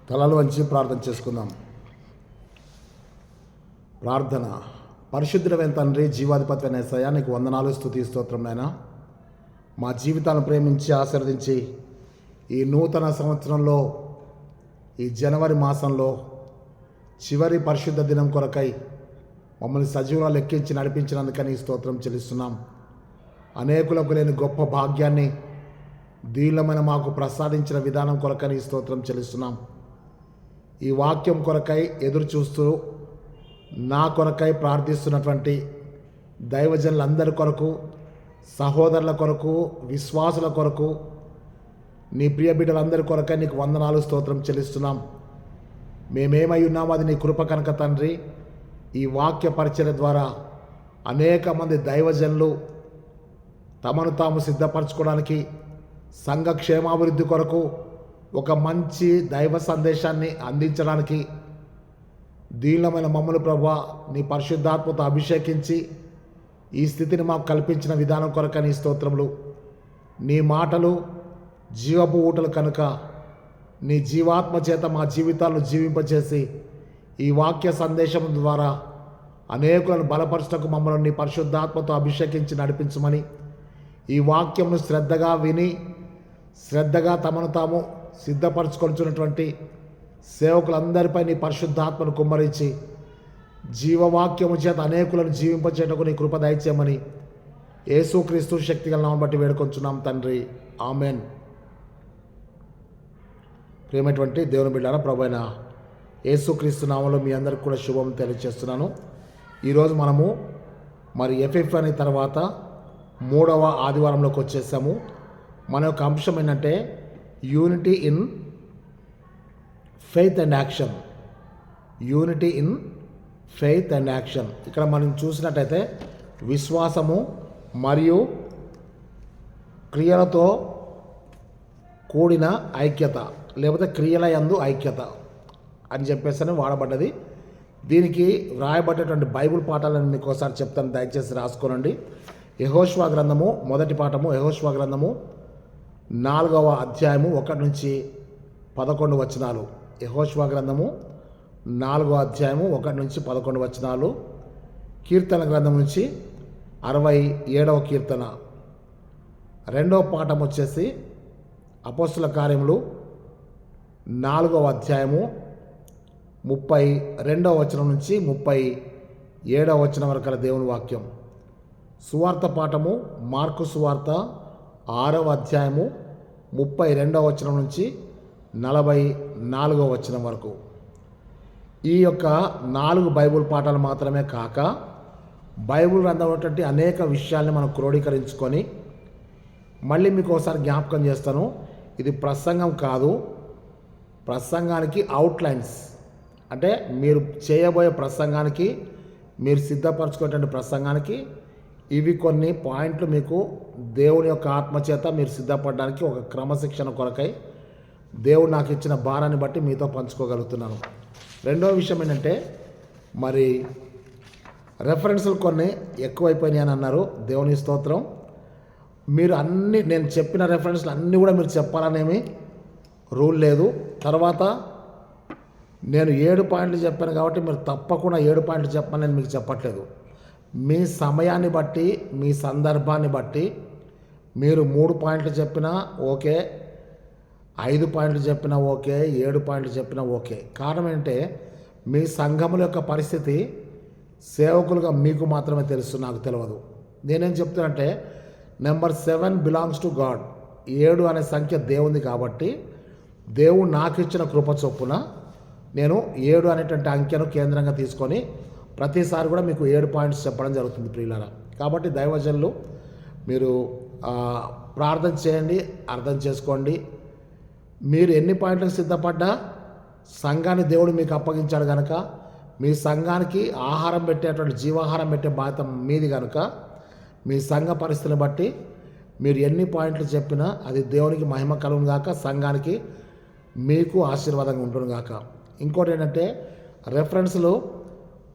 తలలు వంచి ప్రార్థన చేసుకుందాం. ప్రార్థన. పరిశుద్ధుడైన తండ్రి, జీవాధిపతి అయిన యేసయ్యా, నీకు వందనాలు, స్తుతి, స్తోత్రం నాయనా. మా జీవితాలను ప్రేమించి ఆశీర్వదించి ఈ నూతన సంవత్సరంలో, ఈ జనవరి మాసంలో చివరి పరిశుద్ధ దినం కొరకై మమ్మల్ని సజీవులా లెక్కించి నడిపించినందుకని స్తోత్రం చెల్లిస్తున్నాం. అనేకులకు లేని గొప్ప భాగ్యాన్ని దీనమైన మాకు ప్రసాదించిన విధానం కొరకని స్తోత్రం చెల్లిస్తున్నాం. ఈ వాక్యం కొరకై ఎదురు చూస్తూ నా కొరకై ప్రార్థిస్తున్నటువంటి దైవజనులందరి కొరకు, సహోదరుల కొరకు, విశ్వాసుల కొరకు, నీ ప్రియ బిడ్డలందరి కొరకై నీకు వందనాలు, స్తోత్రం చెల్లిస్తున్నాం. మేమేమై ఉన్నామో అది నీ కృప కనుక తండ్రి. ఈ వాక్య పరిచయ ద్వారా అనేక మంది దైవజనులు తమను తాము సిద్ధపరచుకోవడానికి, సంఘ క్షేమాభివృద్ధి కొరకు ఒక మంచి దైవ సందేశాన్ని అందించడానికి దీనమైన మమ్మల్ని ప్రభువా నీ పరిశుద్ధాత్మతో అభిషేకించి ఈ స్థితిని మాకు కల్పించిన విధానం కొరకు నీ స్తోత్రములు. నీ మాటలు జీవపు ఊటలు కనుక నీ జీవాత్మ చేత మా జీవితాలను జీవింపచేసి ఈ వాక్య సందేశం ద్వారా అనేకులను బలపరచుటకు మమ్మల్ని నీ పరిశుద్ధాత్మతో అభిషేకించి నడిపించమని, ఈ వాక్యంను శ్రద్ధగా విని శ్రద్ధగా తమను తాము సిద్ధపరచుకొనిచున్నటువంటి సేవకులందరిపై నీ పరిశుద్ధాత్మను కుమ్మరించి జీవవాక్యము చేత అనేకులను జీవింపచేయటకు నీ కృప దయచేయమని యేసుక్రీస్తు శక్తిగల నామమును బట్టి వేడుకొంచున్నాం తండ్రి, ఆమెన్. ప్రియమైనటువంటి దేవుని బిడ్డలారా, ప్రభువైన యేసుక్రీస్తు నామములో మీ అందరికీ కూడా శుభం తెలియజేస్తున్నాను. ఈరోజు మనము ఎఫ్ఎఫ్ అని తర్వాత 3వ ఆదివారంలోకి వచ్చేసాము. మన యొక్క అంశం ఏంటంటే unity in faith and action. Unity in faith and action. ఇక్కడ మనం చూసినట్టయితే విశ్వాసము మరియు క్రియలతో కూడిన ఐక్యత, లేకపోతే క్రియల యందు ఐక్యత అని చెప్పేసి వాడబడ్డది. దీనికి వ్రాయబడ్డటువంటి బైబిల్ పాఠాలను మీకు ఒకసారి చెప్తాను, దయచేసి రాసుకోనండి. యెహోషువ గ్రంథము మొదటి పాఠము, యెహోషువ గ్రంథము 4వ అధ్యాయము 1 నుంచి 11 వచనాలు. యెహోషువ గ్రంథము 4వ అధ్యాయము 1 నుంచి 11 వచనాలు. కీర్తన గ్రంథం నుంచి 67వ కీర్తన. 2వ పాఠం వచ్చేసి అపోస్తుల కార్యములు 4వ అధ్యాయము 32వ వచనం నుంచి 37వ వచనం వరకు గల దేవుని వాక్యం. సువార్త పాఠము మార్కు సువార్త 6వ అధ్యాయము 32వ వచనం నుంచి 44వ వచనం వరకు. ఈ యొక్క 4 బైబుల్ పాఠాలు మాత్రమే కాక బైబుల్ గ్రంథంలో అనేక విషయాల్ని మనం క్రోడీకరించుకొని మళ్ళీ మీకు ఒకసారి జ్ఞాపకం చేస్తాను. ఇది ప్రసంగం కాదు, ప్రసంగానికి అవుట్లైన్స్. అంటే మీరు చేయబోయే ప్రసంగానికి, మీరు సిద్ధపరచుకునేటువంటి ప్రసంగానికి ఇవి కొన్ని పాయింట్లు మీకు దేవుని యొక్క ఆత్మచేత మీరు సిద్ధపడడానికి ఒక క్రమశిక్షణ కొరకై దేవుడు నాకు ఇచ్చిన భారాన్ని బట్టి మీతో పంచుకోగలుగుతున్నాను. రెండవ విషయం ఏంటంటే రెఫరెన్సులు కొన్ని ఎక్కువైపోయినాయి అని అన్నారు. దేవుని స్తోత్రం. మీరు అన్నీ, నేను చెప్పిన రెఫరెన్స్లు అన్నీ కూడా మీరు చెప్పాలనేమి రూల్ లేదు. తర్వాత నేను 7 పాయింట్లు చెప్పాను కాబట్టి మీరు తప్పకుండా 7 పాయింట్లు చెప్పమని నేను మీకు చెప్పట్లేదు. మీ సమయాన్ని బట్టి, మీ సందర్భాన్ని బట్టి మీరు 3 పాయింట్లు చెప్పినా ఓకే, 5 పాయింట్లు చెప్పినా ఓకే, 7 పాయింట్లు చెప్పినా ఓకే. కారణం ఏంటంటే మీ సంఘముల యొక్క పరిస్థితి సేవకులుగా మీకు మాత్రమే తెలుసు, నాకు తెలియదు. నేనేం చెప్తానంటే నెంబర్ 7 బిలాంగ్స్ టు గాడ్. 7 అనే సంఖ్య దేవుంది కాబట్టి దేవుడు నాకు ఇచ్చిన కృప చొప్పున నేను 7 అనేటువంటి అంకెను కేంద్రంగా తీసుకొని ప్రతిసారి కూడా మీకు 7 పాయింట్స్ చెప్పడం జరుగుతుంది ప్రియులారా. కాబట్టి దైవజనులు మీరు ప్రార్థన చేయండి, అర్థం చేసుకోండి. మీరు ఎన్ని పాయింట్లకు సిద్ధపడ్డా సంఘాన్ని దేవుడు మీకు అప్పగించాడు కనుక, మీ సంఘానికి ఆహారం పెట్టేటువంటి జీవాహారం పెట్టే బాధ్యత మీది కనుక, మీ సంఘ పరిస్థితిని బట్టి మీరు ఎన్ని పాయింట్లు చెప్పినా అది దేవునికి మహిమ కలుగును గాక, సంఘానికి మీకు ఆశీర్వాదంగా ఉంటుంది గాక. ఇంకోటి ఏంటంటే రెఫరెన్స్లు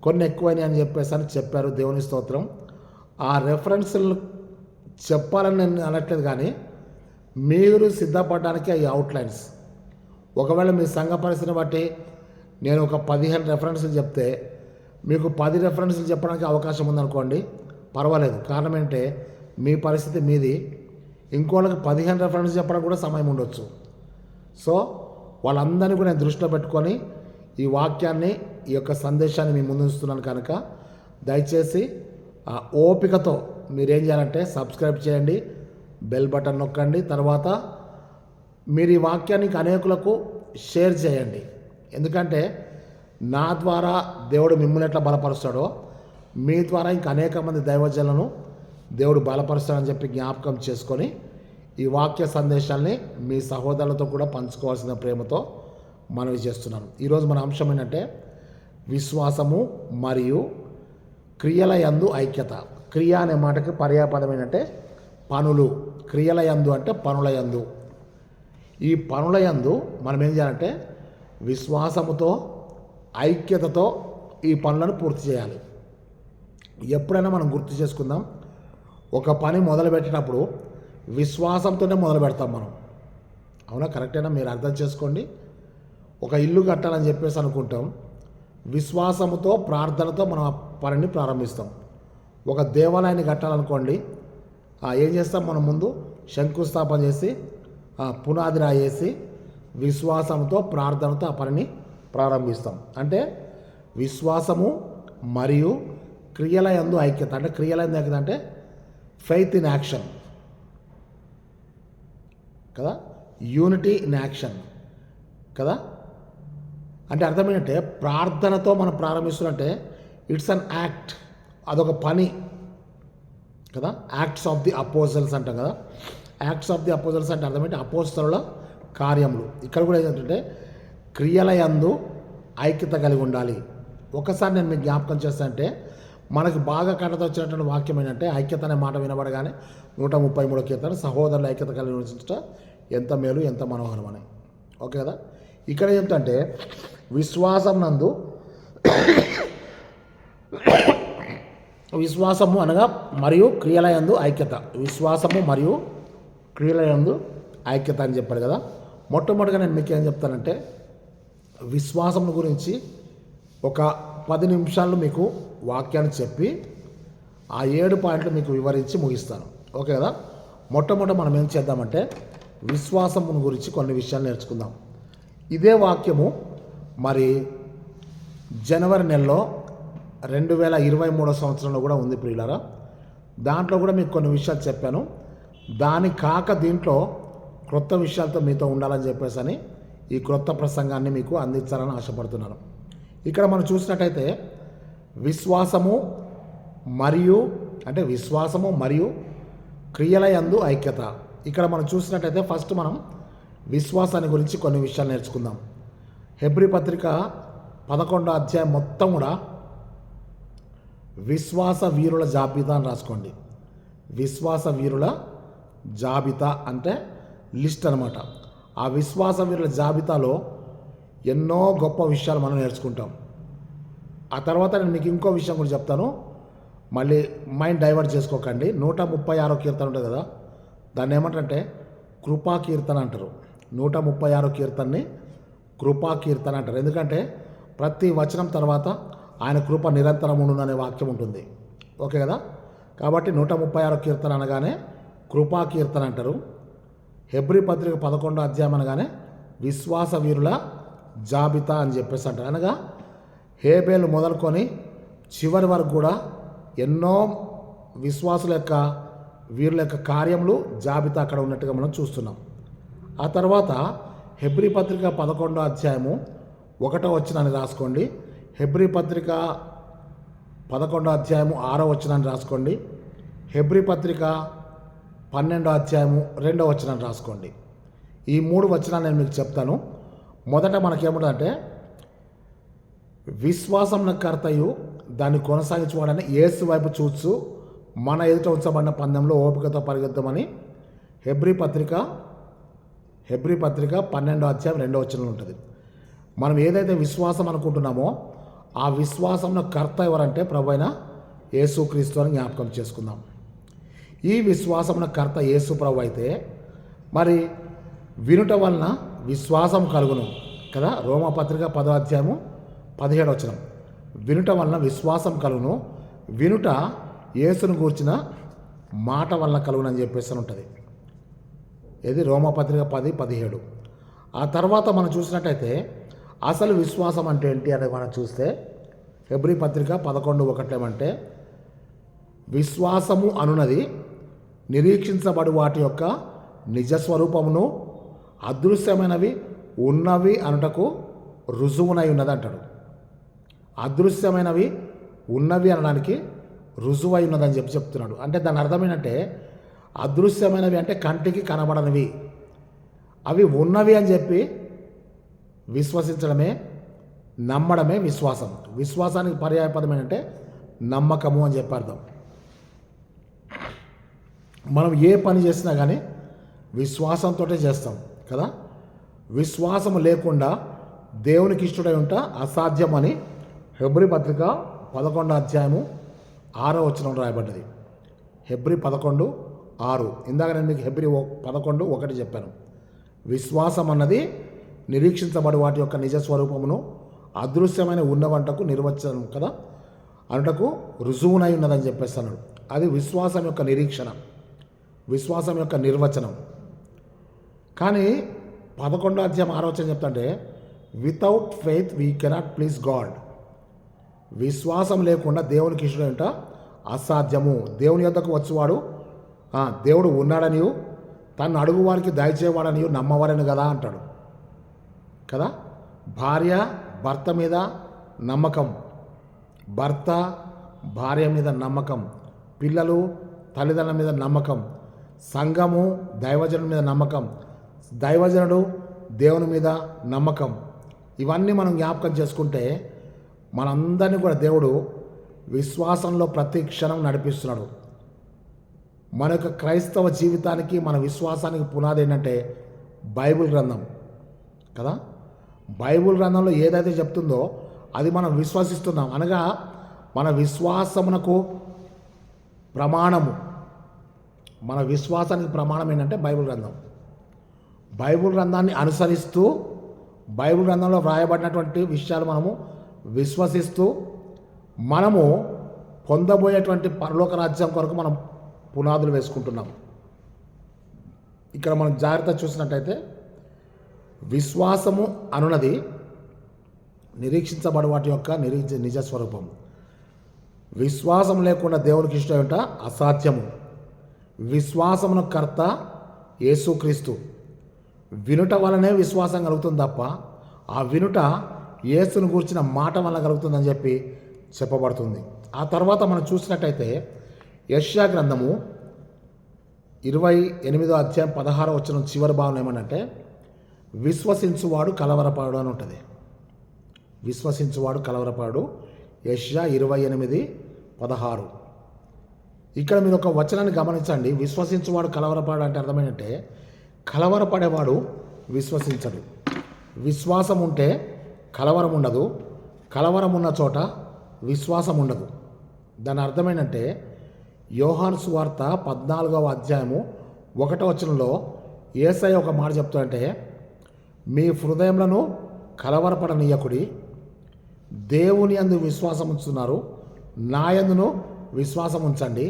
కొన్ని ఎక్కువైనాయి అని చెప్పారు. దేవుని స్తోత్రం. ఆ రెఫరెన్స్లు చెప్పాలని నేను అనట్లేదు, కానీ మీరు సిద్ధపడడానికి ఈ అవుట్లైన్స్ ఒకవేళ మీ సంఘ పరిస్థితిని బట్టి నేను ఒక 15 రెఫరెన్స్లు చెప్తే మీకు 10 రెఫరెన్స్లు చెప్పడానికి అవకాశం ఉందనుకోండి, పర్వాలేదు. కారణం ఏంటంటే మీ పరిస్థితి మీది, ఇంకోళ్ళకి 15 రెఫరెన్స్ చెప్పడానికి కూడా సమయం ఉండొచ్చు. సో వాళ్ళందరినీ కూడా నేను దృష్టిలో పెట్టుకొని ఈ వాక్యాన్ని, ఈ యొక్క సందేశాన్ని మీ ముందు ఉంచుతున్నాను కనుక దయచేసి ఓపికతో మీరేం చేయాలంటే సబ్స్క్రైబ్ చేయండి, బెల్ బటన్ నొక్కండి. తర్వాత మీరు ఈ వాక్యాన్ని అనేకులకు షేర్ చేయండి. ఎందుకంటే నా ద్వారా దేవుడు మిమ్మల్ని ఎట్లా బలపరుస్తాడో మీ ద్వారా ఇంకా అనేక మంది దైవజనులను దేవుడు బలపరుస్తాడని చెప్పి జ్ఞాపకం చేసుకొని ఈ వాక్య సందేశాల్ని మీ సహోదరులతో కూడా పంచుకోవాల్సిన ప్రేమతో మనవి చేస్తున్నాను. ఈరోజు మన అంశం ఏంటంటే విశ్వాసము మరియు క్రియల యందు ఐక్యత. క్రియ అనే మాటకి పర్యాపదం ఏంటంటే పనులు. క్రియల యందు అంటే పనుల యందు. ఈ పనుల యందు మనం ఏం చేయాలంటే విశ్వాసముతో ఐక్యతతో ఈ పనులను పూర్తి చేయాలి. ఎప్పుడైనా మనం గుర్తు చేసుకుందాం, ఒక పని మొదలుపెట్టినప్పుడు విశ్వాసంతోనే మొదలు పెడతాం మనం. అవునా? కరెక్టేనా? మీరు అర్థం చేసుకోండి. ఒక ఇల్లు కట్టాలని చెప్పేసి అనుకుంటాం, విశ్వాసముతో ప్రార్థనతో మనం ఆ పనిని ప్రారంభిస్తాం. ఒక దేవాలయాన్ని కట్టాలనుకోండి, ఏం చేస్తాం? మనం ముందు శంకుస్థాపన చేసి పునాది రాయేసి విశ్వాసంతో ప్రార్థనతో ఆ పనిని ప్రారంభిస్తాం. అంటే విశ్వాసము మరియు క్రియల యందు ఐక్యత. అంటే క్రియల యందు ఐక్యత అంటే ఫెయిత్ ఇన్ యాక్షన్ కదా, యూనిటీ ఇన్ యాక్షన్ కదా. అంటే అర్థం ఏంటంటే ప్రార్థనతో మనం ప్రారంభిస్తున్నట్టే ఇట్స్ అన్ యాక్ట్, అదొక పని కదా. యాక్ట్స్ ఆఫ్ ది అపోజల్స్ అంటాం కదా. యాక్ట్స్ ఆఫ్ ది అపోజల్స్ అంటే అర్థం ఏంటి? అపోస్తలుల కార్యములు. ఇక్కడ కూడా ఏంటంటే క్రియల యందు ఐక్యత కలిగి ఉండాలి. ఒకసారి నేను మీకు జ్ఞాపకం చేస్తానంటే మనకు బాగా కన్నత వచ్చినటువంటి వాక్యం ఏంటంటే ఐక్యత అనే మాట వినబడగానే 133 కీర్తన సహోదరుల ఐక్యత కలిగి ఉంచుట ఎంత మేలు ఎంత మనోహరం అని. ఓకే కదా. ఇక్కడ ఏంటంటే విశ్వాసం నందు విశ్వాసము అనగా మరియు క్రియల యందు ఐక్యత. విశ్వాసము మరియు క్రియల యందు ఐక్యత అని చెప్పాడు కదా. మొట్టమొదటిగా నేను మీకు ఏం చెప్తానంటే విశ్వాసం గురించి ఒక 10 నిమిషాలు మీకు వాక్యాన్ని చెప్పి ఆ 7 పాయింట్లు మీకు వివరించి ముగిస్తాను. ఓకే కదా. మొట్టమొదట మనం ఏం చేద్దామంటే విశ్వాసం గురించి కొన్ని విషయాలు నేర్చుకుందాం. ఇదే వాక్యము మరి జనవరి నెలలో 2023 సంవత్సరంలో కూడా ఉంది ప్రియులారా. దాంట్లో కూడా మీకు కొన్ని విషయాలు చెప్పాను. దాని కాక దీంట్లో క్రొత్త విషయాలతో మీతో ఉండాలని చెప్పేసి అని ఈ క్రొత్త ప్రసంగాన్ని మీకు అందించాలని ఆశపడుతున్నాను. ఇక్కడ మనం చూసినట్టయితే విశ్వాసము మరియు అంటే విశ్వాసము మరియు క్రియల యందు ఐక్యత. ఇక్కడ మనం చూసినట్టయితే ఫస్ట్ మనం విశ్వాసాన్ని గురించి కొన్ని విషయాలు నేర్చుకుందాం. హెబ్రీ పత్రిక 11వ అధ్యాయం మొత్తం కూడా విశ్వాస వీరుల జాబితా అని రాసుకోండి. విశ్వాస వీరుల జాబితా అంటే లిస్ట్ అనమాట. ఆ విశ్వాస వీరుల జాబితాలో ఎన్నో గొప్ప విషయాలు మనం నేర్చుకుంటాం. ఆ తర్వాత నేను మీకు ఇంకో విషయం కూడా చెప్తాను, మళ్ళీ మైండ్ డైవర్ట్ చేసుకోకండి. 136 కీర్తన ఉంటుంది కదా, దాన్ని ఏమంటారంటే కృపా కీర్తన అంటారు. 136 కీర్తనని కృపా కీర్తన అంటారు. ఎందుకంటే ప్రతి వచనం తర్వాత ఆయన కృప నిరంతరం ఉండును అనే వాక్యం ఉంటుంది. ఓకే కదా. కాబట్టి 136 కీర్తన అనగానే కృపా కీర్తన అంటారు. హెబ్రీ పత్రిక 11వ అధ్యాయం అనగానే విశ్వాస వీరుల జాబితా అని చెప్పేసి అంటారు. అనగా హేబేలు మొదలుకొని చివరి వరకు కూడా ఎన్నో విశ్వాసుల యొక్క వీరుల యొక్క కార్యములు జాబితా అక్కడ ఉన్నట్టుగా మనం చూస్తున్నాం. ఆ తర్వాత హెబ్రీ పత్రిక 11వ అధ్యాయము 1వ వచనాన్ని రాసుకోండి. హెబ్రీ పత్రిక 11వ అధ్యాయము 6వ వచనాన్ని రాసుకోండి. హెబ్రీ పత్రిక 12వ అధ్యాయము 2వ వచనాన్ని రాసుకోండి. ఈ 3 వచనాలు నేను మీకు చెప్తాను. మొదట మనకేముంటుందంటే విశ్వాసం కర్తయు దాన్ని కొనసాగించుకోవడానికి యేసు వైపు చూస్తూ మన ఎదుట ఉంచబడిన పందెంలో ఓపికతో పరిగెత్తమని హెబ్రీ పత్రిక 12వ అధ్యాయం 2వ వచనంలో ఉంటుంది. మనం ఏదైతే విశ్వాసం అనుకుంటున్నామో ఆ విశ్వాసంలో కర్త ఎవరంటే ప్రభువైన యేసుక్రీస్తు అని జ్ఞాపకం చేసుకుందాం. ఈ విశ్వాసమున కర్త యేసు ప్రభు అయితే మరి వినుట వలన విశ్వాసం కలుగును కదా. రోమపత్రిక 10వ అధ్యాయము 17వ వచనం. వినుట వలన విశ్వాసం కలుగును, వినుట యేసును గూర్చిన మాట వలన కలుగునని చెప్పేసి ఉంటుంది. ఇది రోమపత్రిక 10:17. ఆ తర్వాత మనం చూసినట్టయితే అసలు విశ్వాసం అంటే ఏంటి అనేది మనం చూస్తే హెబ్రీ పత్రిక 11:1 ఏమంటే, విశ్వాసము అనున్నది నిరీక్షించబడి వాటి యొక్క నిజస్వరూపమును అదృశ్యమైనవి ఉన్నవి అనుటకు రుజువునై ఉన్నది అంటాడు. అదృశ్యమైనవి ఉన్నవి అనడానికి రుజువై ఉన్నదని చెప్తున్నాడు. అంటే దాని అర్థం ఏంటంటే, అదృశ్యమైనవి అంటే కంటికి కనబడనివి, అవి ఉన్నవి అని చెప్పి విశ్వసించడమే, నమ్మడమే విశ్వాసం. విశ్వాసానికి పర్యాయపదం ఏంటంటే నమ్మకము అని చెప్పి అర్థం. మనం ఏ పని చేసినా కానీ విశ్వాసంతో చేస్తాం కదా. విశ్వాసం లేకుండా దేవునికి ఇష్టడై ఉంటా అసాధ్యం అని హెబ్రీ పత్రిక 11వ అధ్యాయము 6వ వచనం రాయబడ్డది. హెబ్రీ 11:6. ఇందాక నేను మీకు హెబ్రీ 11:1 చెప్పాను. విశ్వాసం అన్నది నిరీక్షించబడి వాటి యొక్క నిజస్వరూపమును అదృశ్యమైన ఉన్నవంటకు నిర్వచనం కదా, అంటకు రుజువునై ఉన్నదని చెప్పేస్తున్నాడు. అది విశ్వాసం యొక్క నిరీక్షణ, విశ్వాసం యొక్క నిర్వచనం. కానీ 11వ అధ్యాయం 6వ వచనం చెప్తుంటే, without faith we cannot please God. విశ్వాసం లేకుండా దేవునికి ఇష్టడంట అసాధ్యము. దేవుని యొద్దకు వచ్చేవాడు దేవుడు ఉన్నాడనియు తను అడుగు వారికి దయచేవాడనియు నమ్మవారని కదా అంటాడు కదా. భార్య భర్త మీద నమ్మకం, భర్త భార్య మీద నమ్మకం, పిల్లలు తల్లిదండ్రుల మీద నమ్మకం, సంఘము దైవజనుడి మీద నమ్మకం, దైవజనుడు దేవుని మీద నమ్మకం. ఇవన్నీ మనం జ్ఞాపకం చేసుకుంటే మనందరినీ కూడా దేవుడు విశ్వాసంలో ప్రతి క్షణం నడిపిస్తున్నాడు. మన యొక్క క్రైస్తవ జీవితానికి, మన విశ్వాసానికి పునాది ఏంటంటే బైబిల్ గ్రంథం కదా. బైబిల్ గ్రంథంలో ఏదైతే చెప్తుందో అది మనం విశ్వసిస్తున్నాం. అనగా మన విశ్వాసమునకు ప్రమాణము, మన విశ్వాసానికి ప్రమాణం ఏంటంటే బైబిల్ గ్రంథం. బైబిల్ గ్రంథాన్ని అనుసరిస్తూ బైబిల్ గ్రంథంలో వ్రాయబడినటువంటి విషయాలు మనము విశ్వసిస్తూ మనము పొందబోయేటువంటి పరలోక రాజ్యం కొరకు మనం పునాదులు వేసుకుంటున్నాం. ఇక్కడ మనం జాగ్రత్త చూసినట్టయితే విశ్వాసము అనున్నది నిరీక్షించబడి వాటి యొక్క నిజస్వరూపం. విశ్వాసం లేకుండా దేవునికి ఇష్టం అసాధ్యము. విశ్వాసమును కర్త యేసుక్రీస్తు. వినుట వలనే విశ్వాసం కలుగుతుంది తప్ప ఆ వినుట యేసును గూర్చిన మాట వలన కలుగుతుందని చెప్పి చెప్పబడుతుంది. ఆ తర్వాత మనం చూసినట్టయితే యెషయా గ్రంథము 28వ అధ్యాయం 16వ వచనం చివరి భాగం ఏమనంటే, విశ్వసించువాడు కలవరపడు అని ఉంటుంది. విశ్వసించువాడు కలవరపడు. యెషయా 28:16. ఇక్కడ మీరు ఒక వచనాన్ని గమనించండి. విశ్వసించువాడు కలవరపడు అంటే అర్థమైనట్టే కలవరపడేవాడు విశ్వసించడు. విశ్వాసం ఉంటే కలవరం ఉండదు, కలవరం ఉన్న చోట విశ్వాసం ఉండదు. దాని అర్థమేంటంటే యోహాను సువార్త 14వ అధ్యాయము 1వ వచనంలో యేసయ్య ఒక మాట చెప్తాడంటే, మీ హృదయములను కలవరపడనీయకుడి, దేవుని యందు విశ్వాసం ఉంచుతున్నారు, నా యందును విశ్వాసం ఉంచండి,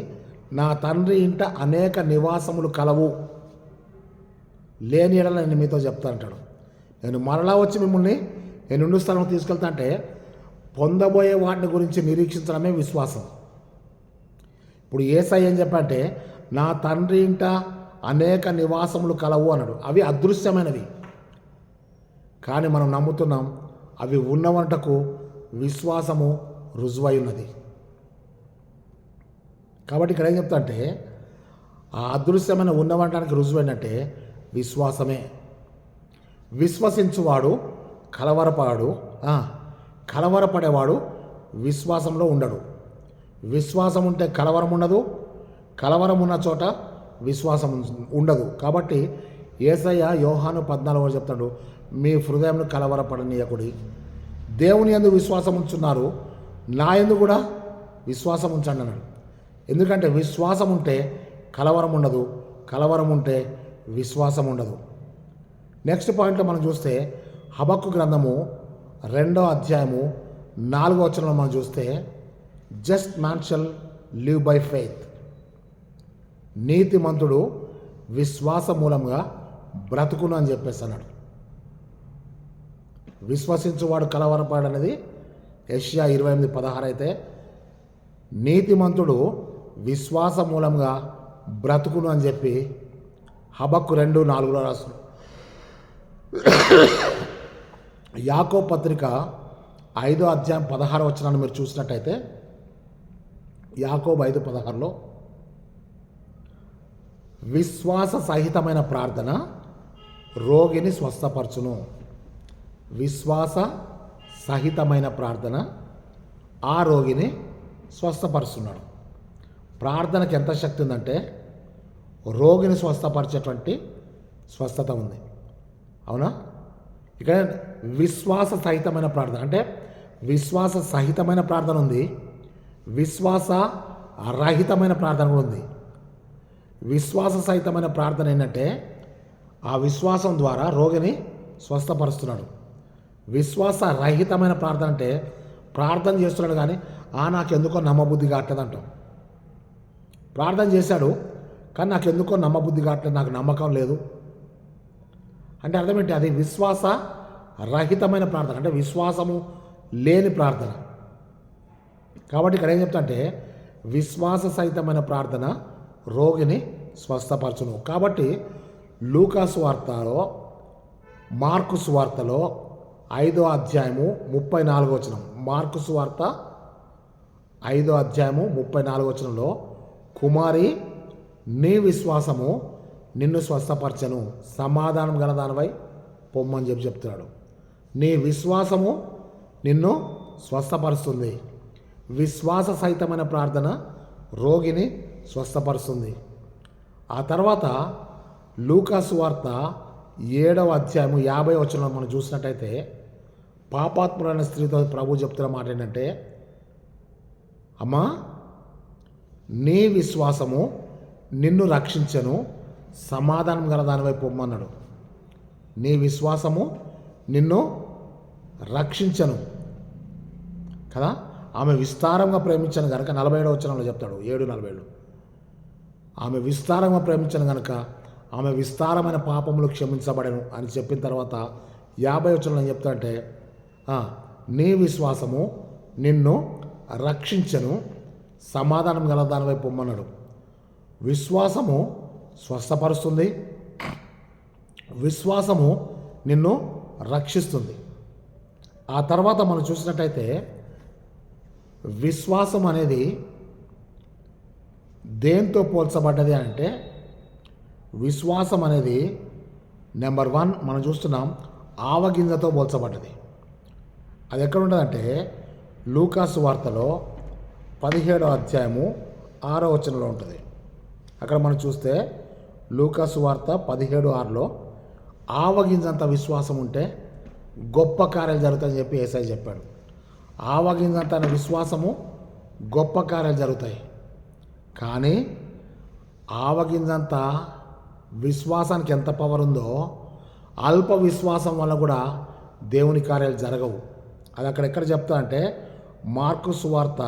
నా తండ్రి ఇంట అనేక నివాసములు కలవు, లేని ఎడల నేను మీతో చెప్తా అంటాడు. నేను మరలా వచ్చి మిమ్మల్ని నేను ఉండు స్థలం తీసుకెళ్తా అంటే పొందబోయే వాటిని గురించి నిరీక్షించడమే విశ్వాసం. ఇప్పుడు యేసయ్య ఏం చెప్పంటే, నా తండ్రి ఇంట అనేక నివాసములు కలవు అన్నాడు. అవి అదృశ్యమైనవి, కానీ మనం నమ్ముతున్నాం అవి ఉన్నవంటకు విశ్వాసము రుజువై ఉన్నది. కాబట్టి ఇక్కడ ఏం చెప్తా అంటే ఆ అదృశ్యమైన ఉన్నవంటానికి రుజువు ఏంటంటే విశ్వాసమే. విశ్వసించువాడు కలవరపడు, కలవరపడేవాడు విశ్వాసంలో ఉండడు. విశ్వాసం ఉంటే కలవరం ఉండదు, కలవరం ఉన్న చోట విశ్వాసం ఉండదు. కాబట్టి యేసయ్య యోహాను 14 చెప్తాడు, మీ హృదయంను కలవరపడనీయకుడి, దేవుని యందు విశ్వాసం ఉంచున్నారు, నా యందు కూడా విశ్వాసం ఉంచండి అన్నాడు. ఎందుకంటే విశ్వాసం ఉంటే కలవరం ఉండదు, కలవరం ఉంటే విశ్వాసం ఉండదు. నెక్స్ట్ పాయింట్లో మనం చూస్తే హబక్కు గ్రంథము 2వ అధ్యాయము 4వ వచనంలో మనం చూస్తే just man shall live by faith, నీతిమంతుడు విశ్వాస మూలంగా బ్రతుకును అని చెప్పేసి అన్నాడు. విశ్వసించువాడు కలవరపాడు అనేది యెషయా 28:16 అయితే, నీతిమంతుడు విశ్వాస మూలంగా బ్రతుకును అని చెప్పి హబక్కు 2:4 రాస్తున్నాడు. యాకోబు పత్రిక 5వ అధ్యాయం 16వ వచనాన్ని మీరు చూసినట్టయితే, యాకోబు 5:16లో విశ్వాస సహితమైన ప్రార్థన రోగిని స్వస్థపరచును. విశ్వాస సహితమైన ప్రార్థన ఆ రోగిని స్వస్థపరుస్తున్నాడు. ప్రార్థనకి ఎంత శక్తి ఉందంటే రోగిని స్వస్థపరిచేటువంటి స్వస్థత ఉంది. అవునా? ఇక్కడ విశ్వాస సహితమైన ప్రార్థన అంటే విశ్వాస సహితమైన ప్రార్థన ఉంది, విశ్వాస రహితమైన ప్రార్థన కూడా ఉంది. విశ్వాస సహితమైన ప్రార్థన ఏంటంటే ఆ విశ్వాసం ద్వారా రోగిని స్వస్థపరుస్తున్నాడు. విశ్వాస రహితమైన ప్రార్థన అంటే ప్రార్థన చేస్తున్నాడు కానీ నాకెందుకో నమ్మబుద్ధి కావట్లేదు అంటాం. ప్రార్థన చేశాడు కానీ నాకెందుకో నమ్మబుద్ధి కావట్లేదు, నాకు నమ్మకం లేదు అంటే అర్థం ఏంటి? అది విశ్వాస రహితమైన ప్రార్థన అంటే విశ్వాసము లేని ప్రార్థన. కాబట్టి ఇక్కడ ఏం చెప్తాంటే విశ్వాస సహితమైన ప్రార్థన రోగిని స్వస్థపరచును. కాబట్టి లూకా సువార్తలో, మార్కు సువార్తలో 5వ అధ్యాయము 34వ వచనం, మార్కు సువార్త 5వ అధ్యాయము 34వ వచనంలో, కుమారి నీ విశ్వాసము నిన్ను స్వస్థపరచను, సమాధానం గల దానివై పొమ్మని చెప్తున్నాడు. నీ విశ్వాసము నిన్ను స్వస్థపరుస్తుంది. విశ్వాస సహితమైన ప్రార్థన రోగిని స్వస్థపరుస్తుంది. ఆ తర్వాత లూకా సువార్త 7వ అధ్యాయము 50వ వచనంలో మనం చూసినట్టయితే, పాపాత్ములైన స్త్రీతో ప్రభు చెప్తున్న మాట ఏంటంటే, అమ్మా నీ విశ్వాసము నిన్ను రక్షించను, సమాధానం గల దానివై పొమ్మన్నాడు. నీ విశ్వాసము నిన్ను రక్షించను కదా. ఆమె విస్తారంగా ప్రేమించను కనుక 47వ వచనంలో చెప్తాడు, 7:47 ఆమె విస్తారంగా ప్రేమించను కనుక ఆమె విస్తారమైన పాపములు క్షమించబడను అని చెప్పిన తర్వాత 50వ వచనంలో చెప్తాడంటే, నీ విశ్వాసము నిన్ను రక్షించను, సమాధానం గల దానివై పొమ్మన్నాడు. విశ్వాసము స్వస్థపరుస్తుంది, విశ్వాసము నిన్ను రక్షిస్తుంది. ఆ తర్వాత మనం చూసినట్టయితే విశ్వాసం అనేది దేంతో పోల్చబడ్డది అంటే, విశ్వాసం అనేది నెంబర్ 1 మనం చూస్తున్నాం ఆవగింజతో పోల్చబడ్డది. అది ఎక్కడ ఉంటుందంటే లూకా సువార్తలో 17వ అధ్యాయము 6వ వచనంలో ఉంటుంది. అక్కడ మనం చూస్తే లూకా సువార్త 17:6లో ఆవగింజంత విశ్వాసం ఉంటే గొప్ప కార్యాలు జరుగుతాయని చెప్పి యేసయ్య చెప్పాడు. ఆవగింజంత విశ్వాసము గొప్ప కార్యాలు జరుగుతాయి. కానీ ఆవగింజంత విశ్వాసానికి ఎంత పవర్ ఉందో అల్ప విశ్వాసం వల్ల కూడా దేవుని కార్యాలు జరగవు. అది అక్కడెక్కడ చెప్తా అంటే మార్కు సువార్త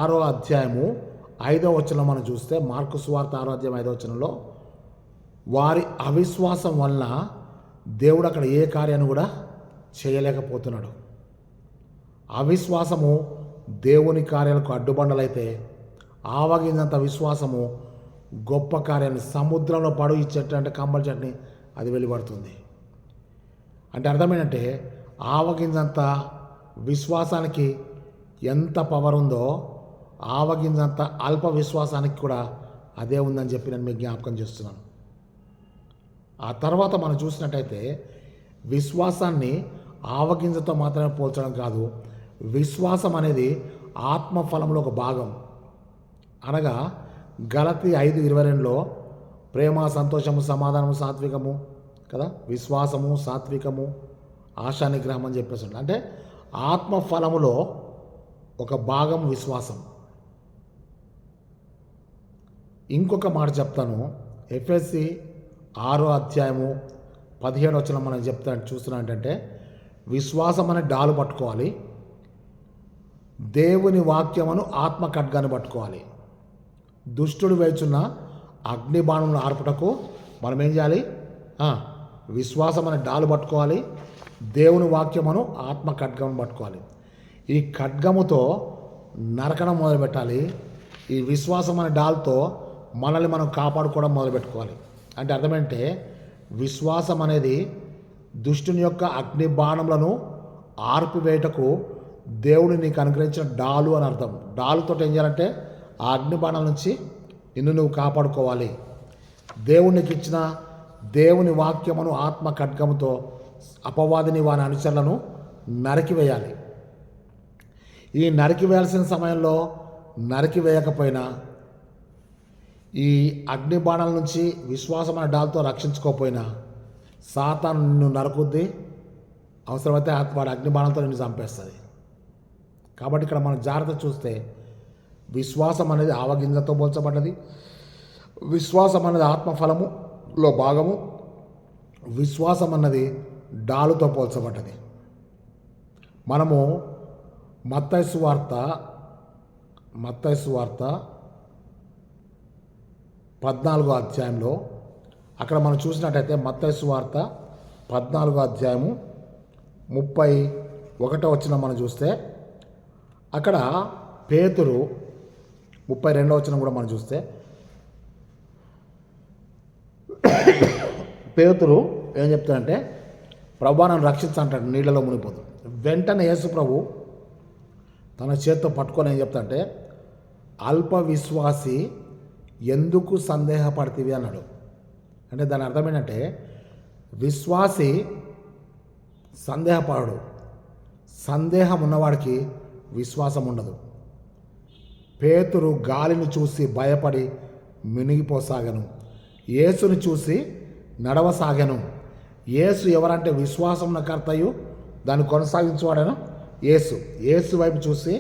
6వ అధ్యాయము 5వ వచనంలో మనం చూస్తే, మార్కు సువార్త 6వ అధ్యాయం 5వ వచనంలో వారి అవిశ్వాసం వలన దేవుడు అక్కడ ఏ కార్యాన్ని కూడా చేయలేకపోతున్నాడు. అవిశ్వాసము దేవుని కార్యాలకు అడ్డుబండలైతే ఆవగింజంత విశ్వాసము గొప్ప కార్యాన్ని సముద్రంలో పడు ఈ చెట్టు అంటే కంబల్ చెట్టుని అది వెలువడుతుంది. అంటే అర్థమేంటంటే ఆవగింజంత విశ్వాసానికి ఎంత పవర్ ఉందో ఆవగింజంత అల్ప విశ్వాసానికి కూడా అదే ఉందని చెప్పి నేను మీకు జ్ఞాపకం చేస్తున్నాను. ఆ తర్వాత మనం చూసినట్టయితే విశ్వాసాన్ని ఆవగింజతో మాత్రమే పోల్చడం కాదు, విశ్వాసం అనేది ఆత్మఫలంలో ఒక భాగం. అనగా గలతీ 5:22లో ప్రేమ, సంతోషము, సమాధానము, సాత్వికము కదా, విశ్వాసము, సాత్వికము, ఆశానిగ్రహం అని చెప్పేసి ఉంటుంది. అంటే ఆత్మఫలములో ఒక భాగం విశ్వాసం. ఇంకొక మాట చెప్తాను, ఎఫెసీ 6వ అధ్యాయము 17 మనం చూస్తున్నాం ఏంటంటే, విశ్వాసం అనే డాలు పట్టుకోవాలి, దేవుని వాక్యమును ఆత్మ ఖడ్గాన్ని పట్టుకోవాలి. దుష్టుడు వేచున్న అగ్ని బాణమును ఆర్పుటకు మనం ఏం చేయాలి? విశ్వాసం అనే డాలు పట్టుకోవాలి, దేవుని వాక్యమును ఆత్మ ఖడ్గమును పట్టుకోవాలి. ఈ ఖడ్గముతో నరకడం మొదలుపెట్టాలి. ఈ విశ్వాసం అనే డాల్తో మనల్ని మనం కాపాడుకోవడం మొదలుపెట్టుకోవాలి. అంటే అర్థమంటే, విశ్వాసం అనేది దుష్టుని యొక్క అగ్ని బాణములను ఆర్పివేయటకు దేవుడు నీకు అనుగ్రహించిన డాలు అని అర్థం. డాలుతో ఏం చేయాలంటే ఆ అగ్ని బాణం నుంచి నిన్ను నువ్వు కాపాడుకోవాలి. దేవునికి ఇచ్చిన దేవుని వాక్యమును ఆత్మ ఖడ్గముతో అపవాదిని వాని అనుచరులను నరికివేయాలి. ఈ నరికివేయాల్సిన సమయంలో నరికివేయకపోయినా ఈ అగ్ని బాణాల నుంచి విశ్వాసమైన డాల్తో రక్షించుకోకపోయినా సాతాను నిన్ను నరుకుద్ది. అవసరమైతే వాడి అగ్ని బాణంతో నిన్ను చంపేస్తుంది. కాబట్టి ఇక్కడ మనం జాగ్రత్త చూస్తే, విశ్వాసం అనేది ఆవగింజతో పోల్చబడ్డది, విశ్వాసం అనేది ఆత్మఫలములో భాగము, విశ్వాసం అన్నది డాలుతో పోల్చబడ్డది. మనము మత్తయి సువార్త 14వ అధ్యాయంలో అక్కడ మనం చూసినట్టయితే, మత్తయి సువార్త 14వ అధ్యాయము 31వ వచనం మనం చూస్తే, అక్కడ పేతురు 32వ వచనం కూడా మనం చూస్తే, పేతురు ఏం చెప్తాడంటే, ప్రభువా నన్ను రక్షించంటాడు, నీళ్ళలో మునిగిపోదు. వెంటనే యేసు ప్రభు తన చేత్తో పట్టుకొని ఏం చెప్తాడంటే, అల్ప విశ్వాసి ఎందుకు సందేహపడతీవి అన్నాడు. అంటే దాని అర్థం ఏంటంటే, విశ్వాసి సందేహపడడు, సందేహం ఉన్నవాడికి విశ్వాసం ఉండదు. పేతురు గాలిని చూసి భయపడి మునిగిపోసాగను, యేసుని చూసి నడవసాగను. యేసు ఎవరంటే విశ్వాసం కర్తయు దాన్ని కొనసాగించేవాడను యేసు వైపు చూసి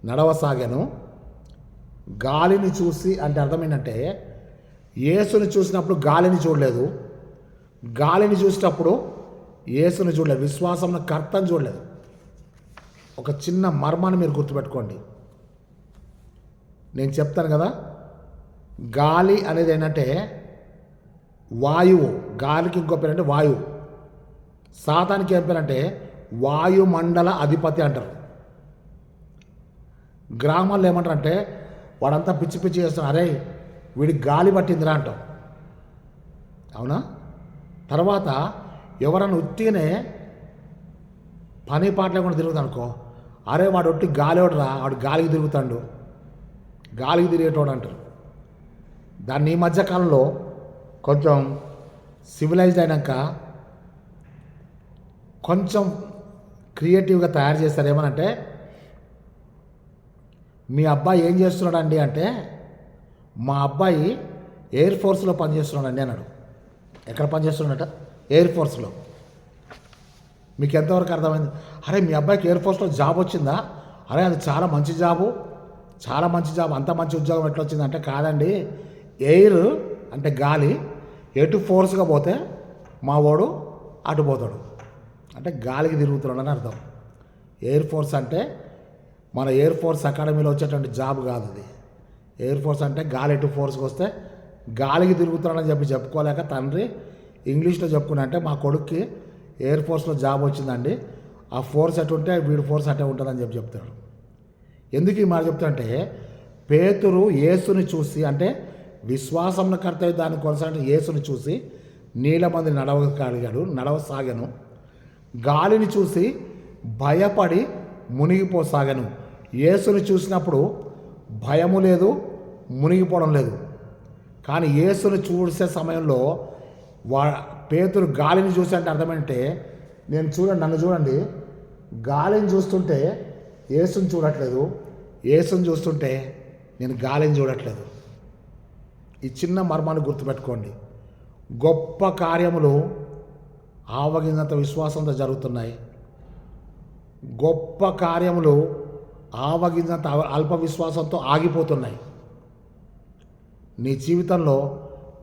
నడవసాగాను. గాలిని చూసి అంటే అర్థం ఏంటంటే, యేసుని చూసినప్పుడు గాలిని చూడలేదు, గాలిని చూసినప్పుడు యేసుని చూడలేదు, విశ్వాసం కర్తని చూడలేదు. ఒక చిన్న మర్మాన్ని మీరు గుర్తుపెట్టుకోండి. నేను చెప్తాను కదా, గాలి అనేది ఏంటంటే వాయువు, గాలికి ఇంకో పేరు అంటే వాయువు. సాతానికి ఏం పేరు అంటే వాయుమండల అధిపతి అంటారు. గ్రామాల్లో ఏమంటారు అంటే, వాడంతా పిచ్చి పిచ్చి చేస్తున్నారు, అరే వీడికి గాలి పట్టిందిరా అంటాం. అవునా? తర్వాత ఎవరన్నా ఉట్టిగానే పని పాట లేకుండా తిరుగుతాడు అనుకో, అరే వాడు ఒట్టి గాలివాడురా, వాడు గాలికి తిరుగుతాడు, గాలికి తిరిగేటోడు అంటారు. దాన్ని ఈ మధ్యకాలంలో కొంచెం సివిలైజ్డ్ అయినాక కొంచెం క్రియేటివ్గా తయారు చేస్తారు. ఏమనంటే, మీ అబ్బాయి ఏం చేస్తున్నాడండి అంటే, మా అబ్బాయి ఎయిర్ ఫోర్స్లో పనిచేస్తున్నాడండి అన్నాడు. ఎక్కడ పనిచేస్తున్నాడట? ఎయిర్ ఫోర్స్లో. మీకు ఎంతవరకు అర్థమైంది? అరే మీ అబ్బాయికి ఎయిర్ ఫోర్స్లో జాబ్ వచ్చిందా? అరే అది చాలా మంచి జాబు, చాలా మంచి జాబ్, అంత మంచి ఉద్యోగం ఎట్లా వచ్చింది అంటే, కాదండి, ఎయిర్ అంటే గాలి, ఎటు ఫోర్స్గా పోతే మా వాడు అటు పోతాడు, అంటే గాలికి తిరుగుతున్నాడని అర్థం. ఎయిర్ ఫోర్స్ అంటే మన ఎయిర్ ఫోర్స్ అకాడమీలో వచ్చేటువంటి జాబ్ కాదు అది. ఎయిర్ ఫోర్స్ అంటే గాలి ఎటు ఫోర్స్కి వస్తే గాలికి తిరుగుతున్నాడని చెప్పుకోలేక తండ్రి ఇంగ్లీష్లో చెప్పుకున్నా అంటే, మా కొడుక్కి ఎయిర్ ఫోర్స్లో జాబ్ వచ్చిందండి, ఆ ఫోర్స్ అటు ఉంటే వీడి ఫోర్స్ అటే ఉంటుందని చెప్తాడు. ఎందుకు ఈ మాట చెప్తాడంటే, పేతురు యేసుని చూసి, అంటే విశ్వాసం కర్తవ్య దాన్ని కొనసాగి యేసుని చూసి నీళ్ళ మంది నడవసాగాను, గాలిని చూసి భయపడి మునిగిపోసాగాను. యేసుని చూసినప్పుడు భయము లేదు, మునిగిపోవడం లేదు. కానీ యేసుని చూసే సమయంలో పేతురు గాలిని చూసి అంటే అర్థమంటే, నన్ను చూడండి, గాలిని చూస్తుంటే యేసుని చూడట్లేదు, యేసుని చూస్తుంటే నేను గాలిని చూడట్లేదు. ఈ చిన్న మర్మాన్ని గుర్తుపెట్టుకోండి. గొప్ప కార్యములు ఆవగింజంత విశ్వాసంతో జరుగుతున్నాయి, గొప్ప కార్యములు ఆవగింజంత అల్ప విశ్వాసంతో ఆగిపోతున్నాయి. నీ జీవితంలో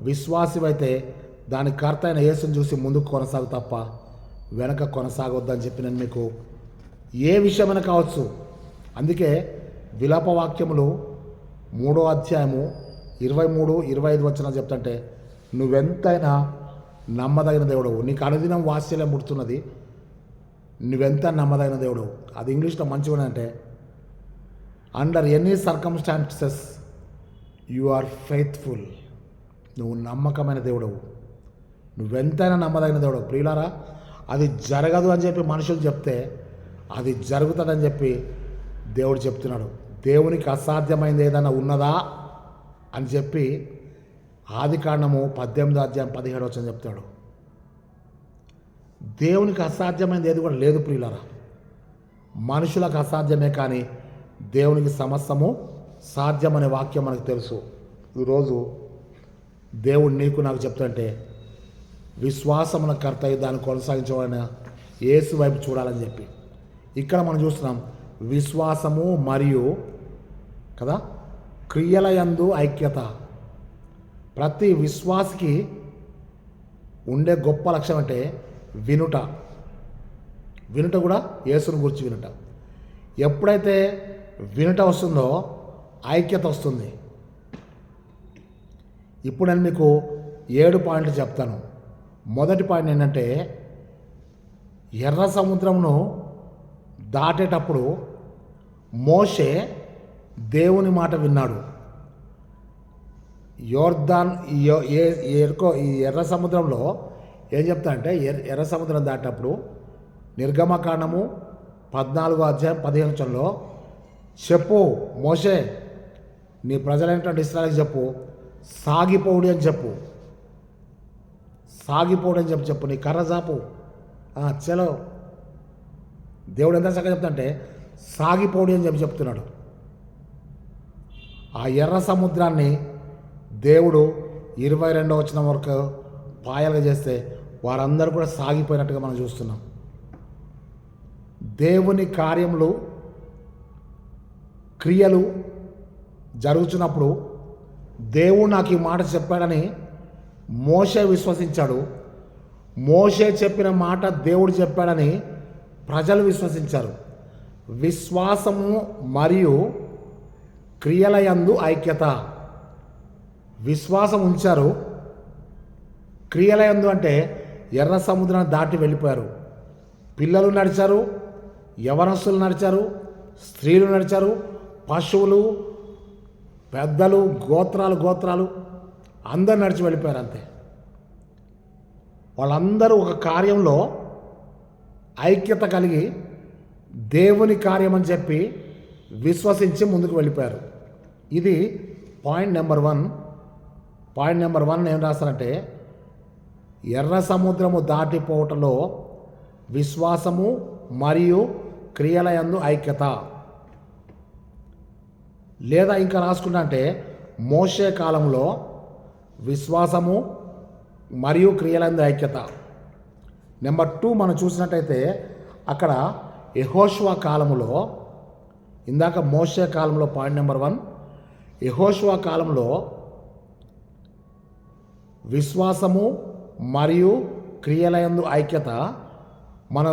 విశ్వాసివైతే దాని కర్త అయిన యేసుని చూసి ముందుకు కొనసాగు తప్ప వెనక కొనసాగొద్దని చెప్పి నేను మీకు ఏ విషయమైనా కావచ్చు. అందుకే విలాపవాక్యములు 3వ అధ్యాయము 23-25 వచనాలు చెప్తుంటే, నువ్వెంతైనా నమ్మదగిన దేవుడవు, నీకు అనుదినం వాత్సల్యం పుడుతున్నది, నువ్వెంత నమ్మదగిన దేవుడవు. అది ఇంగ్లీష్లో మంచిగా అంటే, under any circumstances you are faithful. నువ్వు నమ్మకమైన దేవుడవు, నువ్వెంతైనా నమ్మదగిన దేవుడవు. ప్రియులారా, అది జరగదు అని చెప్పి మనుషులు చెప్తే అది జరుగుతుందని చెప్పి దేవుడు చెప్తున్నాడు. దేవునికి అసాధ్యమైనది ఏదైనా ఉన్నదా అని చెప్పి ఆదికాండము 18వ అధ్యాయం 17వ వచనం చెప్తాడు. దేవునికి అసాధ్యమైనది ఏది కూడా లేదు ప్రియులారా. మనుషులకు అసాధ్యమే, కానీ దేవునికి సమస్తము సాధ్యమనే వాక్యం మనకు తెలుసు. ఈరోజు దేవుడు నీకు నాకు చెప్తుంటే, విశ్వాసమున కర్తయ్య దాన్ని కొనసాగించబడిన యేసు వైపు చూడాలని చెప్పి ఇక్కడ మనం చూస్తున్నాం. విశ్వాసము మరియు కదా క్రియల యందు ఐక్యత. ప్రతి విశ్వాసికి ఉండే గొప్ప లక్ష్యం అంటే వినుట. వినుట కూడా యేసుని గురించి వినుట. ఎప్పుడైతే వినుట వస్తుందో ఐక్యత వస్తుంది. ఇప్పుడు నేను మీకు 7 పాయింట్లు చెప్తాను. మొదటి పాయింట్ ఏంటంటే, ఎర్ర సముద్రమును దాటేటప్పుడు మోషే దేవుని మాట విన్నాడు. యోర్దాన్ ఈ ఎర్ర సముద్రంలో ఏం చెప్తానంటే, ఎర్ర సముద్రం దాటేటప్పుడు నిర్గమకాండము 14వ అధ్యాయం 15వ వచనంలో, చెప్పు మోషే నీ ప్రజలైనటువంటి ఇశ్రాయేలుకి చెప్పు, సాగిపోవుడి అని చెప్పు, సాగిపోవుడి అని చెప్పు, నీ కర్ర చాపు, చలో. దేవుడు ఎంత చక్కగా చెప్తాంటే సాగిపోవుడి అని చెప్పి చెప్తున్నాడు. ఆ ఎర్ర సముద్రాన్ని దేవుడు 22వ వచనం వరకు పాయలుగా చేస్తే వారందరూ కూడా సాగిపోయినట్టుగా మనం చూస్తున్నాం. దేవుని కార్యములు క్రియలు జరుగుతున్నప్పుడు దేవుడు నాకు ఈ మాట చెప్పాడని మోషే విశ్వసించాడు. మోషే చెప్పిన మాట దేవుడు చెప్పాడని ప్రజలు విశ్వసించారు. విశ్వాసము మరియు క్రియల యందు ఐక్యత. విశ్వాసం ఉంచారు, క్రియల యందు అంటే ఎర్ర సముద్రాన్ని దాటి వెళ్ళిపోయారు. పిల్లలు నడిచారు, యవనస్తులు నడిచారు, స్త్రీలు నడిచారు, పశువులు, పెద్దలు, గోత్రాలు అందరూ నడిచి వెళ్ళిపోయారు. అంతే. వాళ్ళందరూ ఒక కార్యంలో ఐక్యత కలిగి దేవుని కార్యం అని చెప్పి విశ్వసించి ముందుకు వెళ్ళిపోయారు. ఇది పాయింట్ నెంబర్ 1. పాయింట్ నెంబర్ 1 ఏం రాస్తారంటే, ఎర్ర సముద్రము దాటిపోవటంలో విశ్వాసము మరియు క్రియల యందు ఐక్యత. లేదా ఇంకా రాసుకుంటా అంటే, మోషే కాలంలో విశ్వాసము మరియు క్రియల యందు ఐక్యత. నెంబర్ 2 మనం చూసినట్టయితే అక్కడ యెహోషువ కాలంలో, ఇందాక మోషే కాలంలో పాయింట్ నెంబర్ 1, యెహోషువ కాలంలో విశ్వాసము మరియు క్రియల యందు ఐక్యత. మన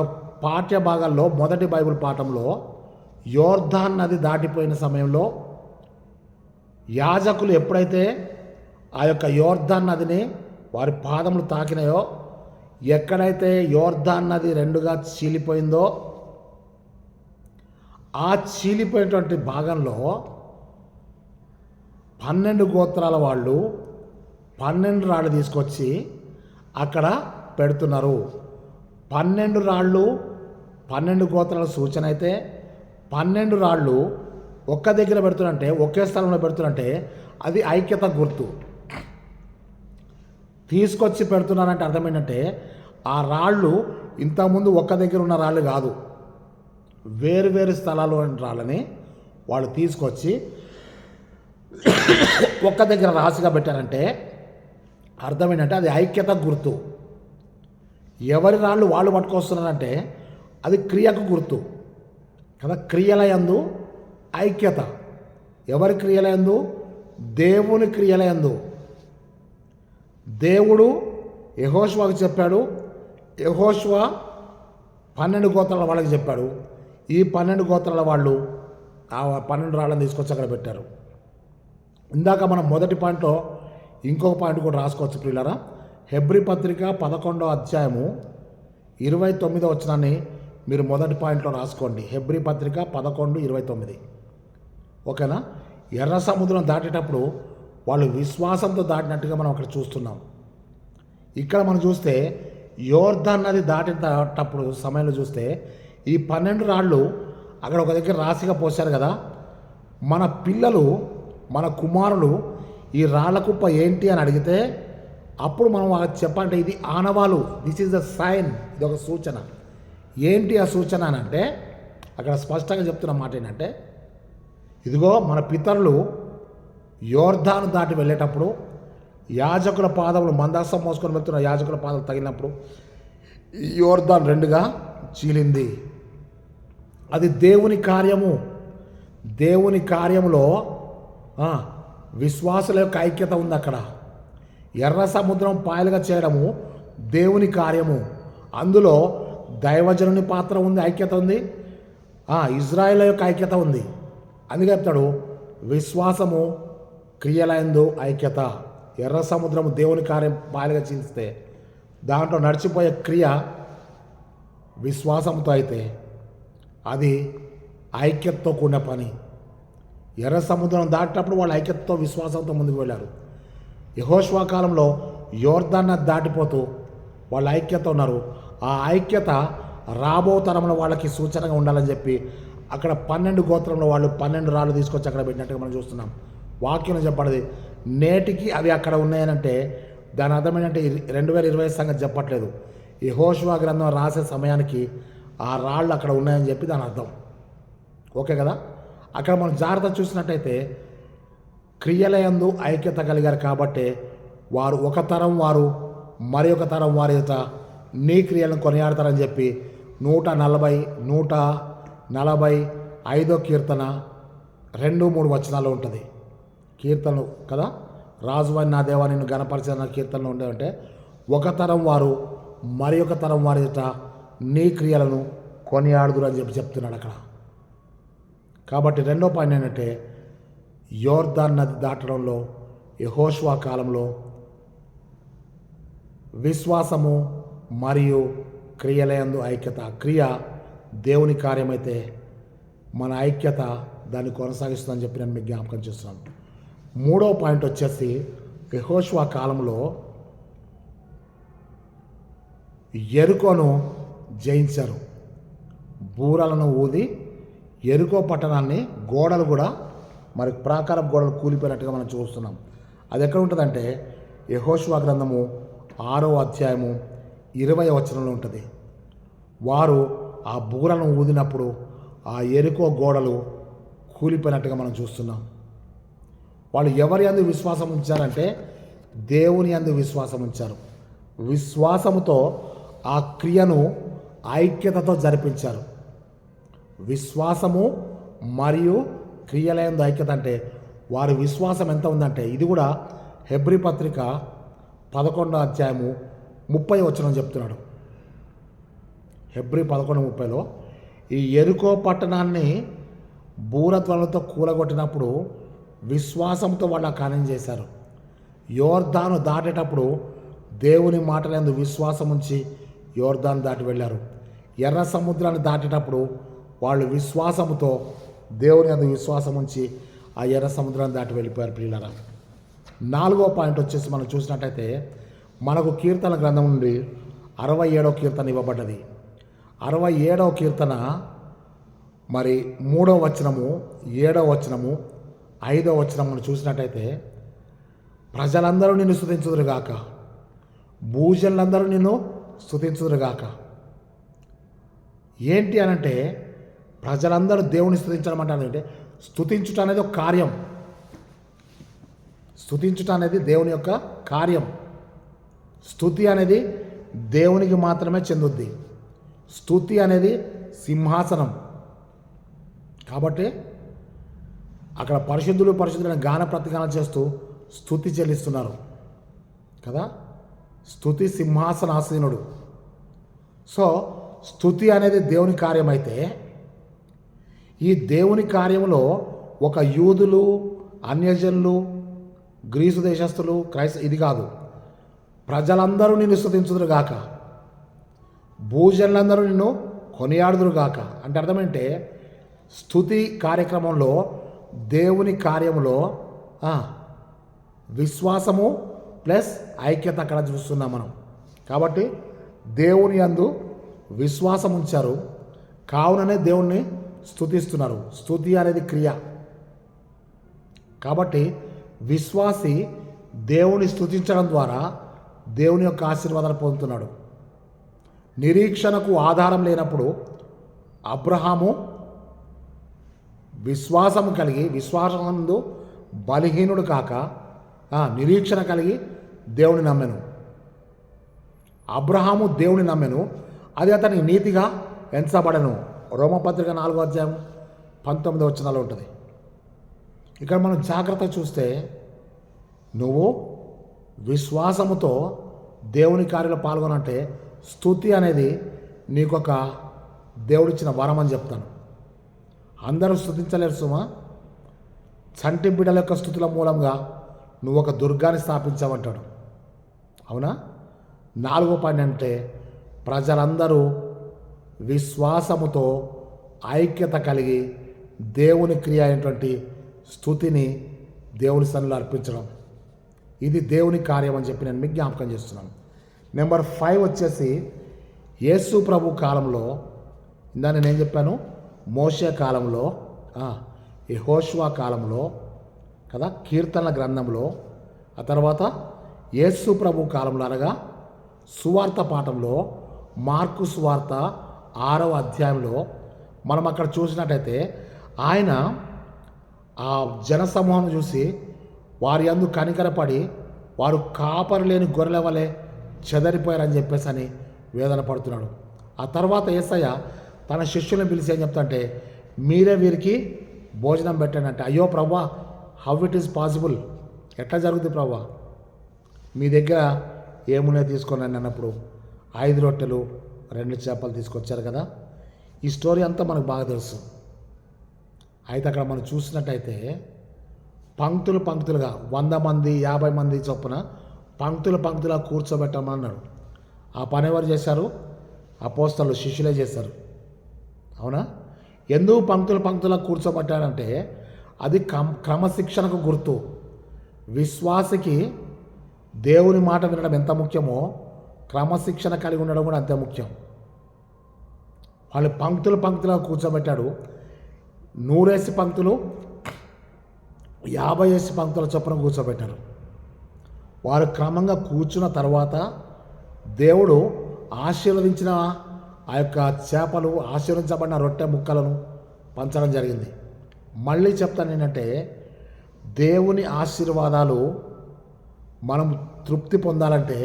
పాఠ్య భాగాల్లో మొదటి బైబిల్ పాఠంలో యోర్దాన్ నది దాటిపోయిన సమయంలో యాజకులు ఎప్పుడైతే ఆ యొక్క యోర్దాన్ నదిని వారి పాదములు తాకినాయో, ఎక్కడైతే యోర్దాన్ నది 2గా చీలిపోయిందో ఆ చీలిపోయినటువంటి భాగంలో 12 గోత్రాల వాళ్ళు 12 రాళ్ళు తీసుకొచ్చి అక్కడ పెడుతున్నారు. 12 రాళ్ళు 12 గోత్రాల సూచన అయితే, 12 రాళ్ళు ఒక్క దగ్గర పెడుతున్నంటే, ఒకే స్థలంలో పెడుతున్నంటే అది ఐక్యత గుర్తు. తీసుకొచ్చి పెడుతున్నారంటే అర్థం ఏంటంటే, ఆ రాళ్ళు ఇంతకుముందు ఒక్క దగ్గర ఉన్న రాళ్ళు కాదు, వేరు స్థలాల్లో రాళ్ళని వాళ్ళు తీసుకొచ్చి ఒక్క దగ్గర రాశిగా పెట్టారంటే అర్థం ఏంటంటే అది ఐక్యత గుర్తు. ఎవరి రాళ్ళు వాళ్ళు పట్టుకొస్తున్నారంటే అది క్రియకు గుర్తు కదా. క్రియల యందు ఐక్యత. ఎవరి క్రియల యందు? దేవుని క్రియల యందు. దేవుడు యెహోషువకు చెప్పాడు. యెహోషువ 12 గోత్రాల వాళ్ళకి చెప్పాడు. ఈ 12 గోత్రాల వాళ్ళు ఆ 12 రాళ్ళని తీసుకొచ్చి అక్కడ పెట్టారు. ఇందాక మనం మొదటి పాయింట్లో ఇంకొక పాయింట్ కూడా రాసుకోవచ్చు ప్రియులారా. హెబ్రీ పత్రిక 11వ అధ్యాయము 29వ వచనాన్ని మీరు మొదటి పాయింట్లో రాసుకోండి. హెబ్రీ పత్రిక 11:29. ఓకేనా? ఎర్ర సముద్రం దాటేటప్పుడు వాళ్ళు విశ్వాసంతో దాటినట్టుగా మనం అక్కడ చూస్తున్నాం. ఇక్కడ మనం చూస్తే యోర్దాన్ నది దాటేటప్పుడు సమయంలో చూస్తే ఈ 12 రాళ్ళు అక్కడ ఒక దగ్గర రాశిగా పోశారు కదా. మన పిల్లలు, మన కుమారులు ఈ రాళ్ళ కుప్ప ఏంటి అని అడిగితే అప్పుడు మనం చెప్పాలంటే ఇది ఆనవాలు, దిస్ ఈజ్ ద సైన్, ఇది ఒక సూచన. ఏంటి ఆ సూచన అని అంటే అక్కడ స్పష్టంగా చెప్తున్న మాట ఏంటంటే, ఇదిగో మన పితరులు యోర్దాను దాటి వెళ్ళేటప్పుడు యాజకుల పాదములు, మందసం మోసుకొని వెళ్తున్న యాజకుల పాదములు తగిలినప్పుడు ఈ యోర్దాన్ 2గా చీలింది. అది దేవుని కార్యము. దేవుని కార్యములో విశ్వాసుల యొక్క ఐక్యత ఉంది. అక్కడ ఎర్ర సముద్రం పాయలుగా చేయడము దేవుని కార్యము. అందులో దైవజనుని పాత్ర ఉంది, ఐక్యత ఉంది. ఇజ్రాయేల్ యొక్క ఐక్యత ఉంది. అందుకే చెప్తాడు విశ్వాసము క్రియలందు ఐక్యత. ఎర్ర సముద్రము దేవుని కార్యం పాయలుగా చీలిస్తే దాంట్లో నడిచిపోయే క్రియ విశ్వాసంతో అయితే అది ఐక్యతతో కూడిన పని. ఎర్ర సముద్రం దాటినప్పుడు వాళ్ళు ఐక్యతతో విశ్వాసంతో ముందుకు వెళ్ళారు. యెహోషువ కాలంలో యోర్దాన్ నది దాటిపోతూ వాళ్ళు ఐక్యత ఉన్నారు. ఆ ఐక్యత రాబో తరంలో వాళ్ళకి సూచనగా ఉండాలని చెప్పి అక్కడ 12 గోత్రంలో వాళ్ళు 12 రాళ్ళు తీసుకొచ్చి అక్కడ పెట్టినట్టుగా మనం చూస్తున్నాం. వాక్యం చెప్పడది నేటికి అవి అక్కడ ఉన్నాయనంటే దాని అర్థం ఏంటంటే 2020 సంగతి చెప్పట్లేదు. యెహోషువ గ్రంథం రాసే సమయానికి ఆ రాళ్ళు అక్కడ ఉన్నాయని చెప్పి దాని అర్థం. ఓకే కదా? అక్కడ మనం జాగ్రత్త చూసినట్టయితే క్రియలయందు ఐక్యత కలిగారు కాబట్టి వారు ఒక తరం వారు మరి ఒక తరం వారి యొక్క నీ క్రియలను కొనియాడతారని చెప్పి 145వ కీర్తన 2-3 వచనాలు ఉంటుంది. కీర్తనలు కదా, రాజువైన నా దేవా నిన్ను గణపరిచిన కీర్తనలు ఉండేవంటే ఒక తరం వారు మరి ఒక తరం వారి యొక్క నీ క్రియలను కొనియాడుదురు అని చెప్పి చెప్తున్నాడు అక్కడ. కాబట్టి రెండో పాయింట్ ఏంటంటే యోర్దాన్ నది దాటడంలో యెహోషువ కాలంలో విశ్వాసము మరియు క్రియలయందు ఐక్యత. క్రియ దేవుని కార్యమైతే మన ఐక్యత దాన్ని కొనసాగిస్తుందని చెప్పి నేను మీకు జ్ఞాపకం చేస్తున్నాను. మూడవ పాయింట్ వచ్చేసి యెహోషువ కాలంలో యెరికోను జయించారు. బూరలను ఊది యెరికో పట్టణాన్ని గోడలు కూడా మరి ప్రాకార గోడలు కూలిపోయినట్టుగా మనం చూస్తున్నాం. అది ఎక్కడ ఉంటుందంటే యెహోషువ గ్రంథము 6వ అధ్యాయము 20వ వచనంలో ఉంటుంది. వారు ఆ బూరలను ఊదినప్పుడు ఆ యెరికో గోడలు కూలిపోయినట్టుగా మనం చూస్తున్నాం. వాళ్ళు ఎవరి యందు విశ్వాసం ఉంచారంటే దేవుని యందు విశ్వాసం ఉంచారు. విశ్వాసముతో ఆ క్రియను ఐక్యతతో జరిపించారు. విశ్వాసము మరియు క్రియలయందు ఐక్యత అంటే వారి విశ్వాసం ఎంత ఉందంటే ఇది కూడా హెబ్రీ పత్రిక 11వ అధ్యాయము 30వ వచనం చెప్తున్నాడు. హెబ్రీ 11:30లో ఈ యెరికో పట్టణాన్ని బూరధ్వనులతో కూలగొట్టినప్పుడు విశ్వాసంతో వాళ్ళు ఆ కార్యం చేశారు. యోర్దాను దాటేటప్పుడు దేవుని మాటలందు విశ్వాసం ఉంచి యోర్దాను దాటి వెళ్ళారు. ఎర్ర సముద్రాన్ని దాటేటప్పుడు వాళ్ళు విశ్వాసముతో దేవుని యందు విశ్వాసం ఉంచి ఆ ఎర్ర సముద్రాన్ని దాటి వెళ్ళిపోయారు. ప్రియులారా, 4వ పాయింట్ వచ్చేసి మనం చూసినట్టయితే మనకు కీర్తన గ్రంథం నుండి 67వ కీర్తన ఇవ్వబడ్డది. 67వ కీర్తన మరి 3వ వచనము, 7వ వచనము, 5వ వచనం మనం చూసినట్టయితే ప్రజలందరూ నిన్ను స్తుతించుదురుగాక, భూజనులందరూ నిన్ను స్తుతించుదురుగాక. ఏంటి అనంటే ప్రజలందరూ దేవుని స్తుతించడం అంటే స్తుతించుట అనేది ఒక కార్యం. స్తుతించుట అనేది దేవుని యొక్క కార్యం. స్తుతి అనేది దేవునికి మాత్రమే చెందుద్ది. స్తుతి అనేది సింహాసనం. కాబట్టి అక్కడ పరిశుద్ధులు పరిశుద్ధులైన గాన ప్రతిగానం చేస్తూ స్తుతి చెల్లిస్తున్నారు కదా. స్తుతి సింహాసనాసీనుడు. సో స్తుతి అనేది దేవుని కార్యమైతే ఈ దేవుని కార్యంలో ఒక యూదులు, అన్యజనులు, గ్రీసు దేశస్థులు, ఇది కాదు. ప్రజలందరూ నిన్ను స్తుతించుదురుగాక, భూజనులందరూ నిన్ను కొనియాడుదురుగాక. అంటే అర్థమంటే స్తుతి కార్యక్రమంలో దేవుని కార్యములో విశ్వాసము ప్లస్ ఐక్యత అక్కడ చూస్తున్నాం మనం. కాబట్టి దేవుని యందు విశ్వాసం ఉంచారు, కావుననే దేవుణ్ణి స్తుతిస్తున్నారు. స్తుతి అనేది క్రియ. కాబట్టి విశ్వాసి దేవుని స్తుతించడం ద్వారా దేవుని యొక్క ఆశీర్వాదాలు పొందుతున్నాడు. నిరీక్షణకు ఆధారం లేనప్పుడు అబ్రహాము విశ్వాసము కలిగి, విశ్వాసందు బలహీనుడు కాక నిరీక్షణ కలిగి దేవుని నమ్మెను. అబ్రహాము దేవుని నమ్మెను, అది అతనికి నీతిగా ఎంచబడను. రోమపత్రిక 4వ అధ్యాయం 19వ వచనాలు ఉంటుంది. ఇక్కడ మనం జాగ్రత్త చూస్తే నువ్వు విశ్వాసముతో దేవుని కార్యంలో పాల్గొనంటే స్తుతి అనేది నీకొక దేవుడిచ్చిన వరం అని చెప్తాను. అందరూ స్తుతించలేరు సుమా. చంటి బిడ్డల యొక్క స్తుతుల మూలంగా నువ్వు ఒక దుర్గాన్ని స్థాపించావంటాడు. అవునా? 4వ పాయింట్ అంటే ప్రజలందరూ విశ్వాసముతో ఐక్యత కలిగి దేవుని క్రియ అయినటువంటి స్తుతిని దేవుని సన్నిధిలో అర్పించడం, ఇది దేవుని కార్యం అని చెప్పి నేను మీకు జ్ఞాపకం చేస్తున్నాను. నెంబర్ 5 వచ్చేసి యేసు ప్రభు కాలంలో, ఇందా నేనేం చెప్పాను, మోషే కాలంలో, యెహోషువ కాలంలో కదా, కీర్తనల గ్రంథంలో, ఆ తర్వాత యేసు ప్రభు కాలంలో అనగా సువార్త పాఠంలో మార్కు సువార్త 6వ అధ్యాయంలో మనం అక్కడ చూసినట్టయితే ఆయన ఆ జనసమూహం చూసి వారి యందు కనికరపడి వారు కాపరి లేని గొర్రెల వలె చెదరిపోయారని చెప్పేసి అని వేదన పడుతున్నాడు. ఆ తర్వాత యేసయ్య తన శిష్యులను పిలిచి ఏం చెప్తాంటే, మీరే వీరికి భోజనం పెట్టండి అంటే, అయ్యో ప్రభా, హౌ ఇట్ ఈస్ పాసిబుల్, ఎట్లా జరుగుతుంది ప్రభా, మీ దగ్గర ఏమున్నాయి తీసుకొని అన్నప్పుడు 5 రొట్టెలు 2 చేపలు తీసుకొచ్చారు కదా. ఈ స్టోరీ అంతా మనకు బాగా తెలుసు. అయితే అక్కడ మనం చూసినట్టయితే పంక్తులు పంక్తులుగా 100 మంది 50 మంది చొప్పున పంక్తులుగా కూర్చోబెట్టమన్నాడు. ఆ పని ఎవరు చేశారు? అపోస్తలు, శిష్యులే చేశారు. అవునా? ఎందుకు పంక్తులుగా కూర్చోబెట్టాడంటే అది క్రమశిక్షణకు గుర్తు. విశ్వాసికి దేవుని మాట వినడం ఎంత ముఖ్యమో క్రమశిక్షణ కలిగి ఉండడం కూడా అంతే ముఖ్యం. వాళ్ళు పంక్తులుగా కూర్చోబెట్టాడు. 100 పంక్తులు 50 పంక్తుల చొప్పున కూర్చోబెట్టారు. వారు క్రమంగా కూర్చున్న తర్వాత దేవుడు ఆశీర్వదించిన ఆ యొక్క చేపలు, ఆశీర్వదించబడిన రొట్టె ముక్కలను పంచడం జరిగింది. మళ్ళీ చెప్తాను ఏంటంటే, దేవుని ఆశీర్వాదాలు మనం తృప్తి పొందాలంటే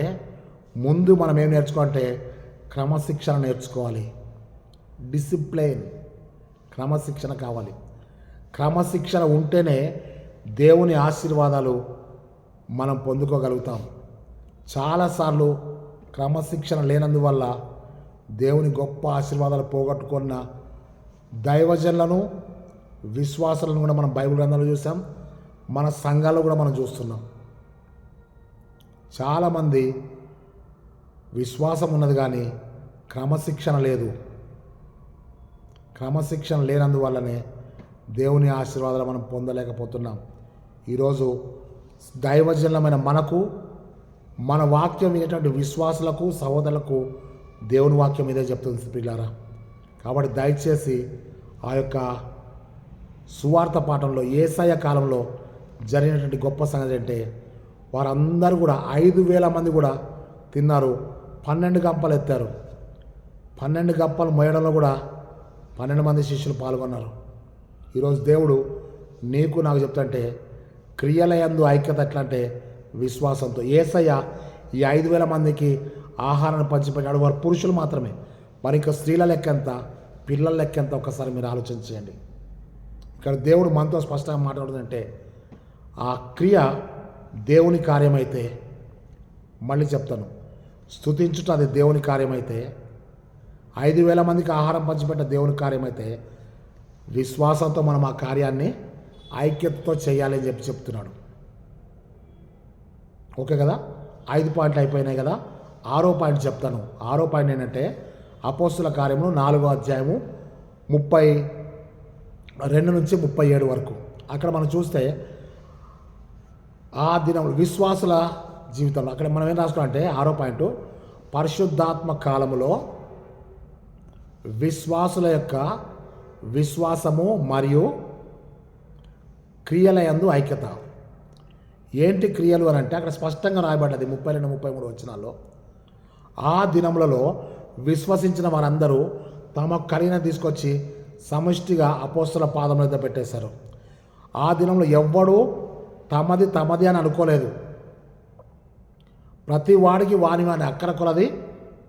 ముందు మనం ఏం నేర్చుకోవాలంటే క్రమశిక్షణ నేర్చుకోవాలి. డిసిప్లైన్, క్రమశిక్షణ కావాలి. క్రమశిక్షణ ఉంటేనే దేవుని ఆశీర్వాదాలు మనం పొందుకోగలుగుతాం. చాలాసార్లు క్రమశిక్షణ లేనందువల్ల దేవుని గొప్ప ఆశీర్వాదాలు పోగొట్టుకున్న దైవజనులను, విశ్వాసాలను కూడా మనం బైబిల్ గ్రంథంలో చూసాం, మన సంఘాల్లో కూడా మనం చూస్తున్నాం. చాలామంది విశ్వాసం ఉన్నది కానీ క్రమశిక్షణ లేదు. క్రమశిక్షణ లేనందువల్లనే దేవుని ఆశీర్వాదాలు మనం పొందలేకపోతున్నాం. ఈరోజు దైవజనులమైన మనకు, మన వాక్యం వినేటువంటి విశ్వాసులకు, సహోదరులకు దేవుని వాక్యం ఇదే చెప్తుంది పిల్లారా. కాబట్టి దయచేసి ఆ యొక్క సువార్త పాఠంలో యేసయ్య కాలంలో జరిగినటువంటి గొప్ప సంగతి అంటే వారందరూ కూడా 5,000 మంది కూడా తిన్నారు. 12 గంపలు ఎత్తారు. 12 గంపలు మోయడంలో కూడా 12 మంది శిష్యులు పాల్గొన్నారు. ఈరోజు దేవుడు నీకు నాకు చెప్తుంటే క్రియల యందు ఐక్యత ఎట్లా అంటే విశ్వాసంతో. యేసయ్య ఈ 5,000 మందికి ఆహారాన్ని పంచిపెట్టాడు. వారు పురుషులు మాత్రమే. మరి ఇంకా స్త్రీల లెక్కెంత, పిల్లల లెక్కెంత ఒక్కసారి మీరు ఆలోచించేయండి. ఇక్కడ దేవుడు మనతో స్పష్టంగా మాట్లాడుతుందంటే ఆ క్రియ దేవుని కార్యమైతే, మళ్ళీ చెప్తాను, స్తుతించుట అది దేవుని కార్యమైతే, 5,000 మందికి ఆహారం పంచిపెట్ట దేవుని కార్యమైతే, విశ్వాసంతో మనం ఆ కార్యాన్ని ఐక్యతతో చేయాలి అని చెప్తున్నాడు. ఓకే కదా, 5 పాయింట్లు అయిపోయినాయి కదా. 6వ పాయింట్ చెప్తాను. 6వ పాయింట్ ఏంటంటే అపోస్తుల కార్యములు 4వ అధ్యాయము 32 నుంచి 37 వరకు. అక్కడ మనం చూస్తే ఆ దినం విశ్వాసుల జీవితంలో అక్కడ మనం ఏం రాసుకున్నామంటే 6వ పాయింట్, పరిశుద్ధాత్మ కాలములో విశ్వాసుల యొక్క విశ్వాసము మరియు క్రియల యందు ఐక్యత. ఏంటి క్రియలు అని అంటే అక్కడ స్పష్టంగా రాయబడ్డది 32, 33 వచనాల్లో. ఆ దినములలో విశ్వసించిన వారందరూ తమ కలిగిన తీసుకొచ్చి సమిష్టిగా అపోస్తల పాదముల మీద పెట్టేశారు. ఆ దినంలో ఎవ్వడూ తమది అని అనుకోలేదు. ప్రతి వాడికి వాని అక్కర కొలది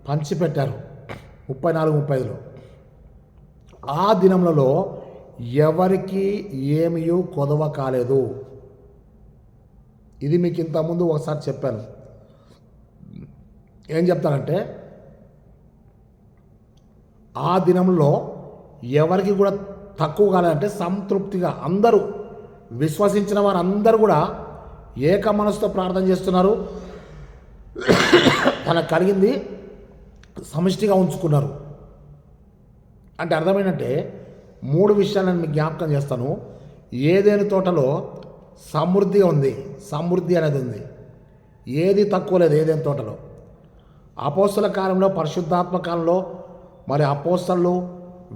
పంచిపెట్టారు. 34, 35లో ఆ దినములలో ఎవరికి ఏమీ కొదవ కాలేదు. ఇది మీకు ఇంతకుముందు ఒకసారి చెప్పాను. ఏం చెప్తానంటే ఆ దినంలో ఎవరికి కూడా తక్కువ కాలేదంటే సంతృప్తిగా అందరూ విశ్వసించిన వారు అందరూ కూడా ఏక మనసుతో ప్రార్థన చేస్తున్నారు. తనకు కలిగింది సమిష్టిగా ఉంచుకున్నారు. అంటే అర్థమైందంటే 3 విషయాలు నేను మీకు జ్ఞాపకం చేస్తాను. ఏదేని తోటలో సమృద్ధిగా ఉంది, సమృద్ధి అనేది ఉంది. ఏది తక్కువ లేదు ఏదేని తోటలో. అపోస్తల కాలంలో, పరిశుద్ధాత్మ కాలంలో మరి అపోస్తలు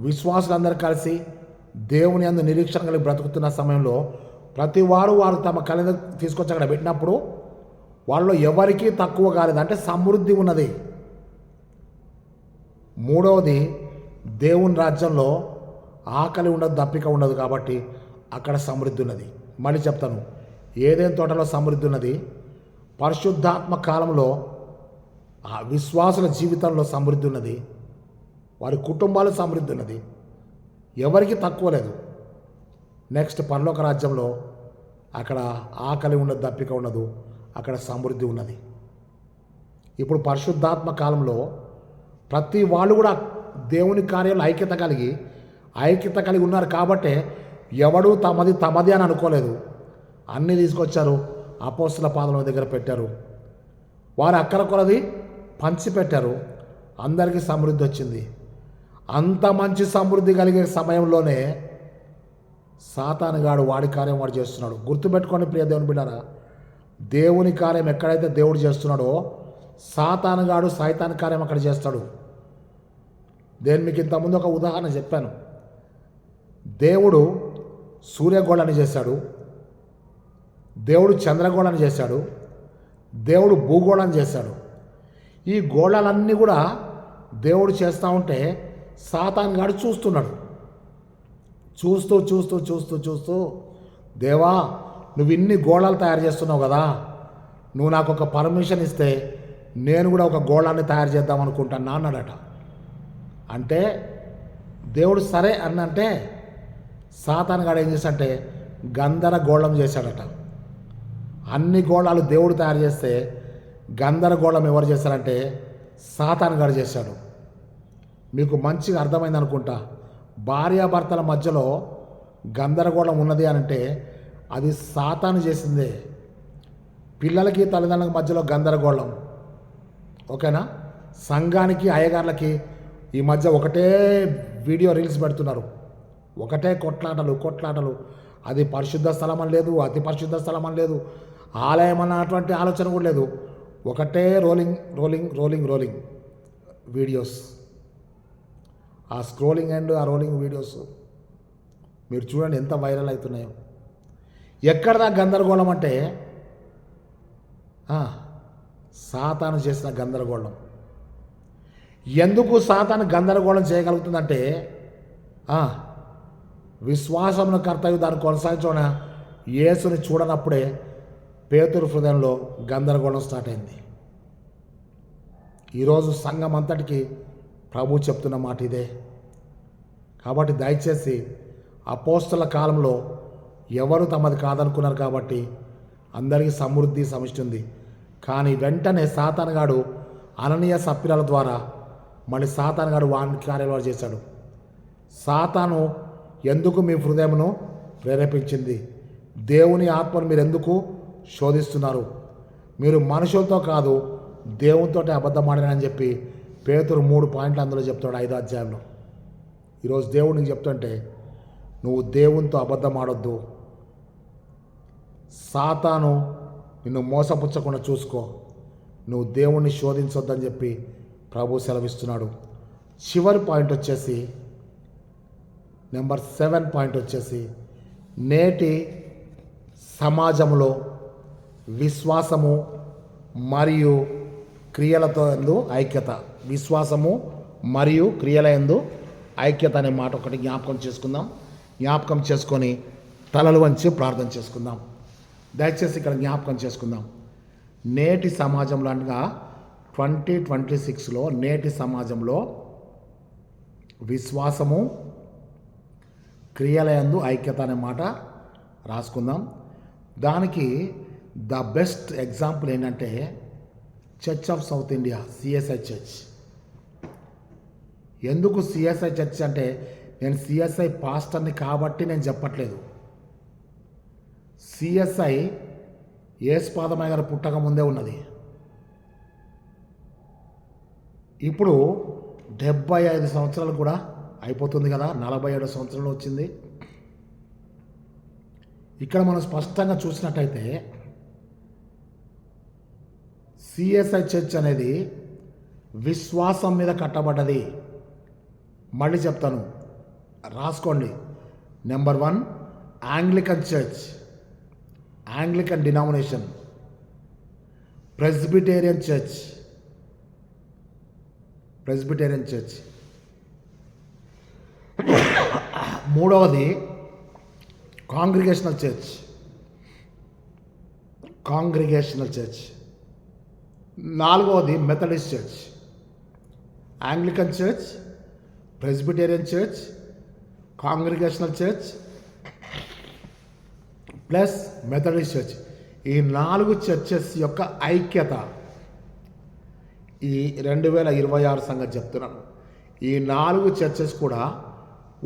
విశ్వాసులందరూ కలిసి దేవుని యందు నిరీక్షణ కలిగి బ్రతుకుతున్న సమయంలో ప్రతి వారు తమ కలిగి తీసుకొచ్చి అక్కడ పెట్టినప్పుడు వాళ్ళలో ఎవరికీ తక్కువ కాలేదు. అంటే సమృద్ధి ఉన్నది. 3వది, దేవుని రాజ్యంలో ఆకలి ఉండదు, దప్పిక ఉండదు. కాబట్టి అక్కడ సమృద్ధి ఉన్నది. మళ్ళీ చెప్తాను, ఏదేని తోటలో సమృద్ధి ఉన్నది. పరిశుద్ధాత్మ కాలంలో ఆ విశ్వాసుల జీవితంలో సమృద్ధి ఉన్నది. వారి కుటుంబాలు సమృద్ధి ఉన్నది. ఎవరికి తక్కువ లేదు. నెక్స్ట్ పరలోక రాజ్యంలో అక్కడ ఆకలి ఉండదు, దప్పిక ఉండదు. అక్కడ సమృద్ధి ఉన్నది. ఇప్పుడు పరిశుద్ధాత్మ కాలంలో ప్రతి వాళ్ళు కూడా దేవుని కార్యంలో ఐక్యత కలిగి ఉన్నారు. కాబట్టే ఎవడు తమది అని అనుకోలేదు. అన్నీ తీసుకొచ్చారు, అపోస్తల పాదముల దగ్గర పెట్టారు. వారు అక్కర కొలది పంచిపెట్టారు. అందరికీ సమృద్ధి వచ్చింది. అంత మంచి సమృద్ధి కలిగే సమయంలోనే సాతానుగాడు వాడి కార్యం వాడు చేస్తున్నాడు. గుర్తుపెట్టుకోండి ప్రియ దేవుని బిడ్డారా, దేవుని కార్యం ఎక్కడైతే దేవుడు చేస్తున్నాడో సాతానుగాడు సైతాన్ కార్యం అక్కడ చేస్తాడు. నేను మీకు ఇంతకుముందు ఒక ఉదాహరణ చెప్పాను. దేవుడు సూర్యగోళాన్ని చేశాడు, దేవుడు చంద్రగోళాన్ని చేశాడు, దేవుడు భూగోళాన్ని చేశాడు. ఈ గోళాలన్నీ కూడా దేవుడు చేస్తూ ఉంటే సాతాన్ గాడు చూస్తున్నాడు. చూస్తూ చూస్తూ చూస్తూ చూస్తూ దేవా నువ్వు ఇన్ని గోళాలు తయారు చేస్తున్నావు కదా, నువ్వు నాకు ఒక పర్మిషన్ ఇస్తే నేను కూడా ఒక గోళాన్ని తయారు చేద్దాం అనుకుంటాను అన్నాడట. అంటే దేవుడు సరే అన్నంటే సాతాన్ గాడు ఏం చేశాడంటే గందరగోళం చేశాడట. అన్ని గోళాలు దేవుడు తయారు చేస్తే గందరగోళం ఎవరు చేశారంటే సాతాన్ గాడు చేశాడు. మీకు మంచిగా అర్థమైంది అనుకుంటా. భార్యాభర్తల మధ్యలో గందరగోళం ఉన్నది అంటే అది సాతాను చేసిందే. పిల్లలకి తల్లిదండ్రుల మధ్యలో గందరగోళం, ఓకేనా. సంఘానికి అయ్యగార్లకి ఈ మధ్య ఒకటే వీడియో రీల్స్ పెడుతున్నారు, ఒకటే కొట్లాటలు. అది పరిశుద్ధ స్థలం అని లేదు, అతి పరిశుద్ధ స్థలం అని లేదు, ఆలయం అన్నటువంటి ఆలోచన కూడా లేదు. ఒకటే రోలింగ్ వీడియోస్. ఆ స్క్రోలింగ్ అండ్ ఆ రోలింగ్ వీడియోస్ మీరు చూడండి ఎంత వైరల్ అవుతున్నాయో. ఎక్కడదా గందరగోళం అంటే సాతాను చేసిన గందరగోళం. ఎందుకు సాతాను గందరగోళం చేయగలుగుతుందంటే విశ్వాసమును కర్తవ్యం దాన్ని కొనసాగించడం యేసుని చూడనప్పుడే పేతురు హృదయంలో గందరగోళం స్టార్ట్ అయింది. ఈరోజు సంఘం అంతటికి ప్రభు చెప్తున్న మాట ఇదే. కాబట్టి దయచేసి అపోస్తల కాలంలో ఎవరు తమది కాదనుకున్నారు కాబట్టి అందరికీ సమృద్ధి సమిష్టి ఉంది. కానీ వెంటనే సాతానుగాడు అననీయ సప్పిరాల ద్వారా మళ్ళీ సాతాను గారు వాని కార్యాలు చేశాడు. సాతాను ఎందుకు మీ హృదయమును ప్రేరేపించింది? దేవుని ఆత్మను మీరు ఎందుకు శోధిస్తున్నారు? మీరు మనుషులతో కాదు దేవునితో అబద్ధం ఆడారని చెప్పి పేతురు 3 పాయింట్లు అందులో చెప్తాడు 5వ అధ్యాయంలో. ఈరోజు దేవుడు నీకు చెప్తుంటే నువ్వు దేవునితో అబద్ధం ఆడొద్దు. సాతాను నిన్ను మోసపుచ్చకుండా చూసుకో. నువ్వు దేవుణ్ణి శోధించొద్దని చెప్పి ప్రభు సెలవిస్తున్నాడు. చివరి పాయింట్ వచ్చేసి నెంబర్ 7 పాయింట్ వచ్చేసి నేటి సమాజంలో విశ్వాసము మరియు క్రియలతో యందు ఐక్యత. విశ్వాసము మరియు క్రియల యందు ఐక్యత అనే మాట ఒకటి జ్ఞాపకం చేసుకొని తలలు వంచి ప్రార్థన చేసుకుందాం. దయచేసి ఇక్కడ జ్ఞాపకం చేసుకుందాం. నేటి సమాజంలో అనగా 2026లో నేటి సమాజంలో విశ్వాసము క్రియల యందు ఐక్యత అనే మాట రాసుకుందాం. దానికి ద బెస్ట్ ఎగ్జాంపుల్ ఏంటంటే church of south India, CSI church. ఎందుకు సిఎస్ఐ చర్చ్ అంటే నేను సిఎస్ఐ పాస్టర్ని కాబట్టి నేను చెప్పట్లేదు. సిఎస్ఐ యేసుపాదమయ్య గారు పుట్టక ముందే ఉన్నది. ఇప్పుడు 75 సంవత్సరాలు కూడా అయిపోతుంది కదా, 47 సంవత్సరాలు వచ్చింది. ఇక్కడ మనం స్పష్టంగా చూసినట్టయితే సిఎస్ఐ చర్చ్ అనేది విశ్వాసం మీద కట్టబడ్డది. మళ్ళీ చెప్తాను, రాసుకోండి. Number 1 Anglican church, Anglican denomination. Presbyterian church, మూడవది కాంగ్రిగేషనల్ చర్చ్. నాలుగవది Methodist church. Anglican church, Presbyterian church, congregational church plus Methodist church. ఈ 4 చర్చెస్ యొక్క ఐక్యత ఈ 2026 సంగతి చెప్తున్నాను. ఈ 4 చర్చెస్ కూడా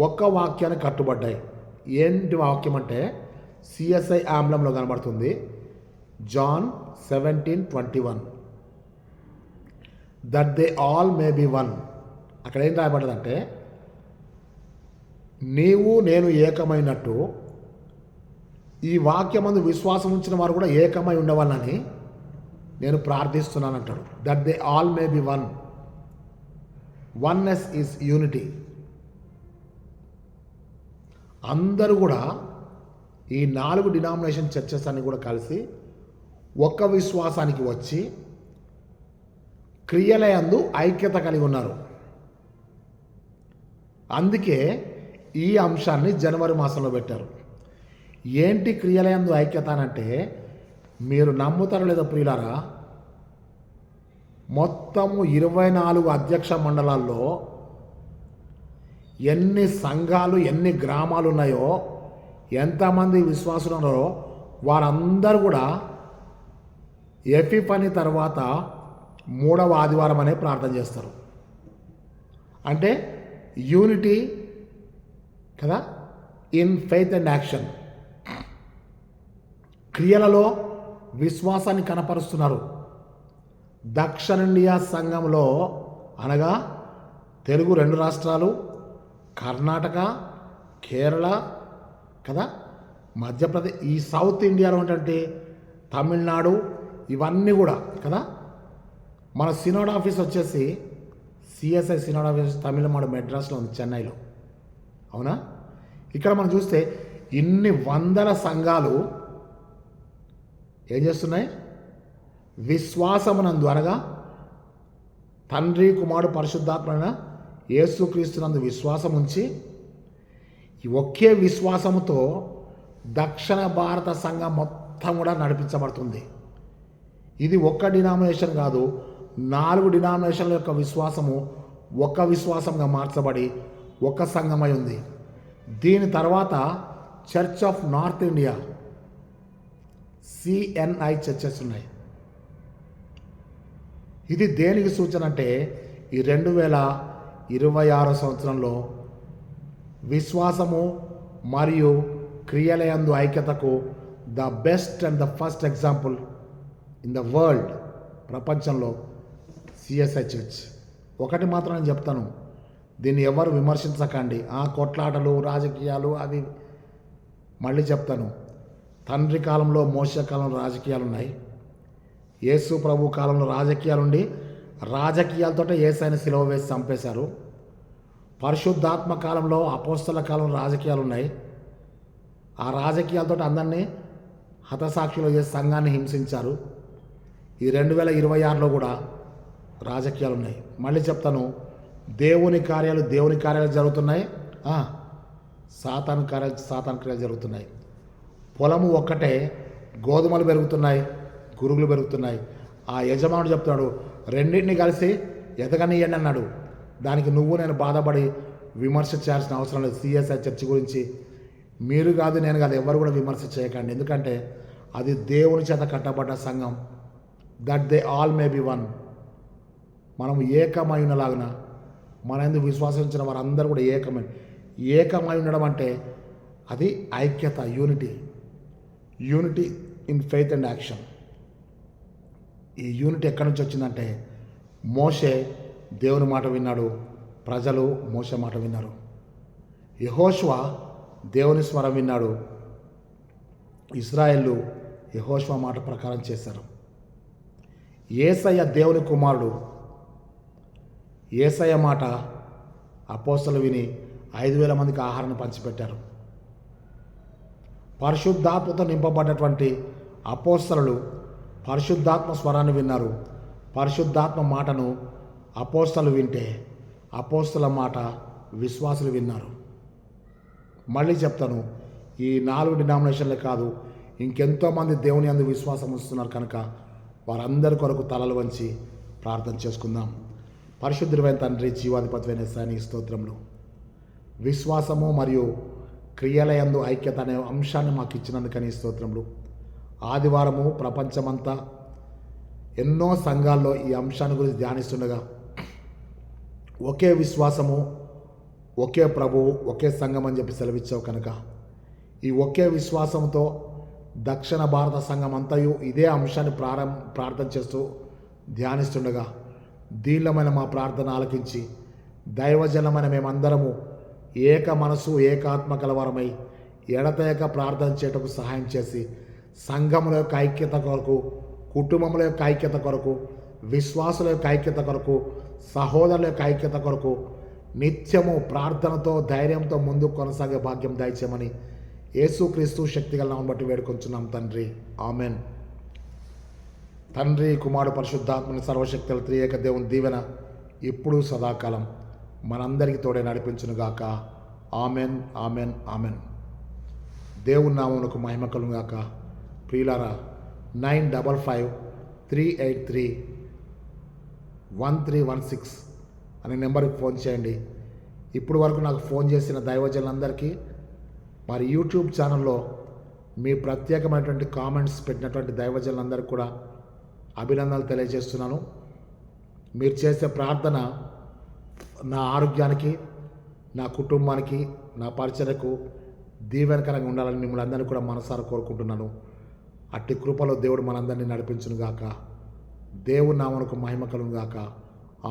ఒక్క వాక్యాన్ని కట్టుబడ్డాయి. ఏంటి వాక్యం అంటే సిఎస్ఐ ఆమ్లంలో కనబడుతుంది, John 17:21. That they all may be one. అక్కడ ఏం రాయబడ్డదంటే నీవు నేను ఏకమైనట్టు ఈ వాక్యమందు విశ్వాసం ఉంచిన వారు కూడా ఏకమై ఉండవాలని నేను ప్రార్థిస్తున్నాను అంటాడు. That they all may be one. Oneness is unity. అందరూ కూడా ఈ 4 డినామినేషన్ చర్చెస్ అన్ని కూడా కలిసి ఒక్క విశ్వాసానికి వచ్చి క్రియల యందు ఐక్యత కలిగి ఉన్నారు. అందుకే ఈ అంశాన్ని జనవరి మాసంలో పెట్టారు. ఏంటి క్రియల యందు ఐక్యత అంటే, మీరు నమ్ముతారో లేదో ప్రియులారా, మొత్తము 24 అధ్యక్ష మండలాల్లో ఎన్ని సంఘాలు ఎన్ని గ్రామాలు ఉన్నాయో, ఎంతమంది విశ్వాసులు ఉన్నారో వారందరూ కూడా ఎఫిఫనీ తర్వాత 3వ ఆదివారం అనే ప్రార్థన చేస్తారు. అంటే యూనిటీ కదా, ఇన్ ఫెయిత్ అండ్ యాక్షన్. క్రియలలో విశ్వాసాన్ని కనపరుస్తున్నారు. దక్షిణ ఇండియా సంఘంలో అనగా తెలుగు 2 రాష్ట్రాలు, కర్ణాటక, కేరళ కదా, మధ్యప్రదేశ్, ఈ సౌత్ ఇండియాలో ఉన్నటువంటి తమిళనాడు, ఇవన్నీ కూడా కదా. మన సినోడ్ ఆఫీస్ వచ్చేసి సిఎస్ఐ సినోడ్ ఆఫీస్ తమిళనాడు మెడ్రాస్లో ఉంది, చెన్నైలో. అవునా? ఇక్కడ మనం చూస్తే ఇన్ని వందల సంఘాలు ఏం చేస్తున్నాయి? విశ్వాసమునందు అనగా తండ్రి కుమారుడు పరిశుద్ధాత్మైన యేసుక్రీస్తునందు విశ్వాసం ఉంచి ఒకే విశ్వాసముతో దక్షిణ భారత సంఘం మొత్తం కూడా నడిపించబడుతుంది. ఇది ఒక్క డినామినేషన్ కాదు, 4 డినామినేషన్ల యొక్క విశ్వాసము ఒక్క విశ్వాసంగా మార్చబడి ఒక సంఘమై ఉంది. దీని తర్వాత church of north India, CNI churches ఉన్నాయి. ఇది దేనికి సూచన అంటే ఈ 2026 సంవత్సరంలో విశ్వాసము మరియు క్రియలయందు ఐక్యతకు the best and the first example in the world, ప్రపంచంలో సిఎస్ఐ చర్చ్. ఒకటి మాత్రం నేను చెప్తాను, దీన్ని ఎవరు విమర్శించకండి. కొట్లాటలు, రాజకీయాలు అవి మళ్ళీ చెప్తాను. తండ్రి కాలంలో, మోషే కాలంలో రాజకీయాలు ఉన్నాయి. యేసు ప్రభు కాలంలో రాజకీయాలుండి రాజకీయాలతో యేసయ్యను సిలువ వేసి చంపేశారు. పరిశుద్ధాత్మ కాలంలో, అపోస్తల కాలంలో రాజకీయాలు ఉన్నాయి. ఆ రాజకీయాలతో అందరినీ హతసాక్షులు చేసి సంఘాన్ని హింసించారు. ఈ 2026లో కూడా రాజకీయాలు ఉన్నాయి. మళ్ళీ చెప్తాను, దేవుని కార్యాలు జరుగుతున్నాయి, సాతాను క్రియలు జరుగుతున్నాయి. పొలము ఒక్కటే, గోధుమలు పెరుగుతున్నాయి, గురుగులు పెరుగుతున్నాయి. ఆ యజమానుడు చెప్తాడు, రెండింటిని కలిసి ఎదగనియండి అన్నాడు. దానికి నువ్వు నేను బాధపడి విమర్శ చేయాల్సిన అవసరం లేదు. సిఎస్ఐ చర్చ్ గురించి మీరు కాదు, నేను కాదు, ఎవరు కూడా విమర్శ చేయకండి. ఎందుకంటే అది దేవుని చేత కట్టబడ్డ సంఘం. That they all may be one. మనం ఏకమై ఉన్నలాగున మన ఎందుకు విశ్వాసించిన వారందరూ కూడా ఏకమై ఉండడం అంటే అది ఐక్యత, unity in faith and action. ఈ యూనిటీ ఎక్కడి నుంచి వచ్చిందంటే మోషే దేవుని మాట విన్నాడు, ప్రజలు మోషే మాట విన్నారు. యెహోషువ దేవుని స్వరం విన్నాడు, ఇశ్రాయేలు యెహోషువ మాట ప్రకారం చేశారు. యేసయ్య దేవుని కుమారుడు, యేసయ్య మాట అపోస్తలు విని 5,000 మందికి ఆహారాన్ని పంచిపెట్టారు. పరిశుద్ధాత్మతో నింపబడ్డటువంటి అపోస్తలు పరిశుద్ధాత్మ స్వరాన్ని విన్నారు. పరిశుద్ధాత్మ మాటను అపోస్తలు వింటే అపోస్తల మాట విశ్వాసులు విన్నారు. మళ్ళీ చెప్తాను, ఈ 4 డినామినేషన్లే కాదు, ఇంకెంతోమంది దేవుని యందు విశ్వాసం వస్తున్నారు కనుక వారందరి కొరకు తలలు వంచి ప్రార్థన చేసుకుందాం. పరిశుద్ధుడైన తండ్రి, జీవాధిపతివైన యేసయ్య స్తోత్రములు. విశ్వాసము మరియు క్రియలయందు ఐక్యత అనే అంశాన్ని మాకు ఇచ్చినందుకని స్తోత్రములు. ఆదివారము ప్రపంచమంతా ఎన్నో సంఘాల్లో ఈ అంశాన్ని గురించి ధ్యానిస్తుండగా ఒకే విశ్వాసము, ఒకే ప్రభువు, ఒకే సంఘం అని చెప్పి సెలవిచ్చావు కనుక ఈ ఒకే విశ్వాసంతో దక్షిణ భారత సంఘం అంతయు ఇదే అంశాన్ని ప్రార్థన చేస్తూ ధ్యానిస్తుండగా దీనిలమైన మా ప్రార్థన ఆలకించి దైవజనమైన మేమందరము ఏక మనసు, ఏకాత్మ కలవరమై ఎడతెగక ప్రార్థన చేయటకు సహాయం చేసి సంఘముల యొక్క ఐక్యత కొరకు, కుటుంబముల యొక్క ఐక్యత కొరకు, విశ్వాసుల యొక్క ఐక్యత కొరకు, సహోదరుల యొక్క ఐక్యత కొరకు నిత్యము ప్రార్థనతో, ధైర్యంతో ముందుకు కొనసాగే భాగ్యం దయచేయమని యేసుక్రీస్తు శక్తిగల నామమును బట్టి వేడుకొంచున్నాం తండ్రి, ఆమెన్. తండ్రి, కుమారుడు, పరిశుద్ధాత్మని సర్వశక్తుల త్రియేక దేవుని దీవెన ఇప్పుడు సదాకాలం మనందరికీ తోడే నడిపించునుగాక. Amen, amen, amen. దేవుని నామమునకు మహిమ కలుగుగాక. ప్రియులారా, 9553383116 అనే నెంబర్కి ఫోన్ చేయండి. ఇప్పుడు వరకు నాకు ఫోన్ చేసిన దైవజనులందరికీ మరి యూట్యూబ్ ఛానల్లో మీ ప్రత్యేకమైనటువంటి కామెంట్స్ పెట్టినటువంటి దైవజనులందరికీ కూడా అభినందనలు తెలియజేస్తున్నాను. మీరు చేసే ప్రార్థన నా ఆరోగ్యానికి, నా కుటుంబానికి, నా పరిచర్యకు దీవెనకరంగా ఉండాలని మిమ్మల్ని అందరినీ కూడా మనసారా కోరుకుంటున్నాను. అట్టి కృపలో దేవుడు మనందరినీ నడిపించునుగాక. దేవుని నామమునకు మహిమ కలుగుగాక.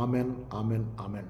Amen, amen, amen.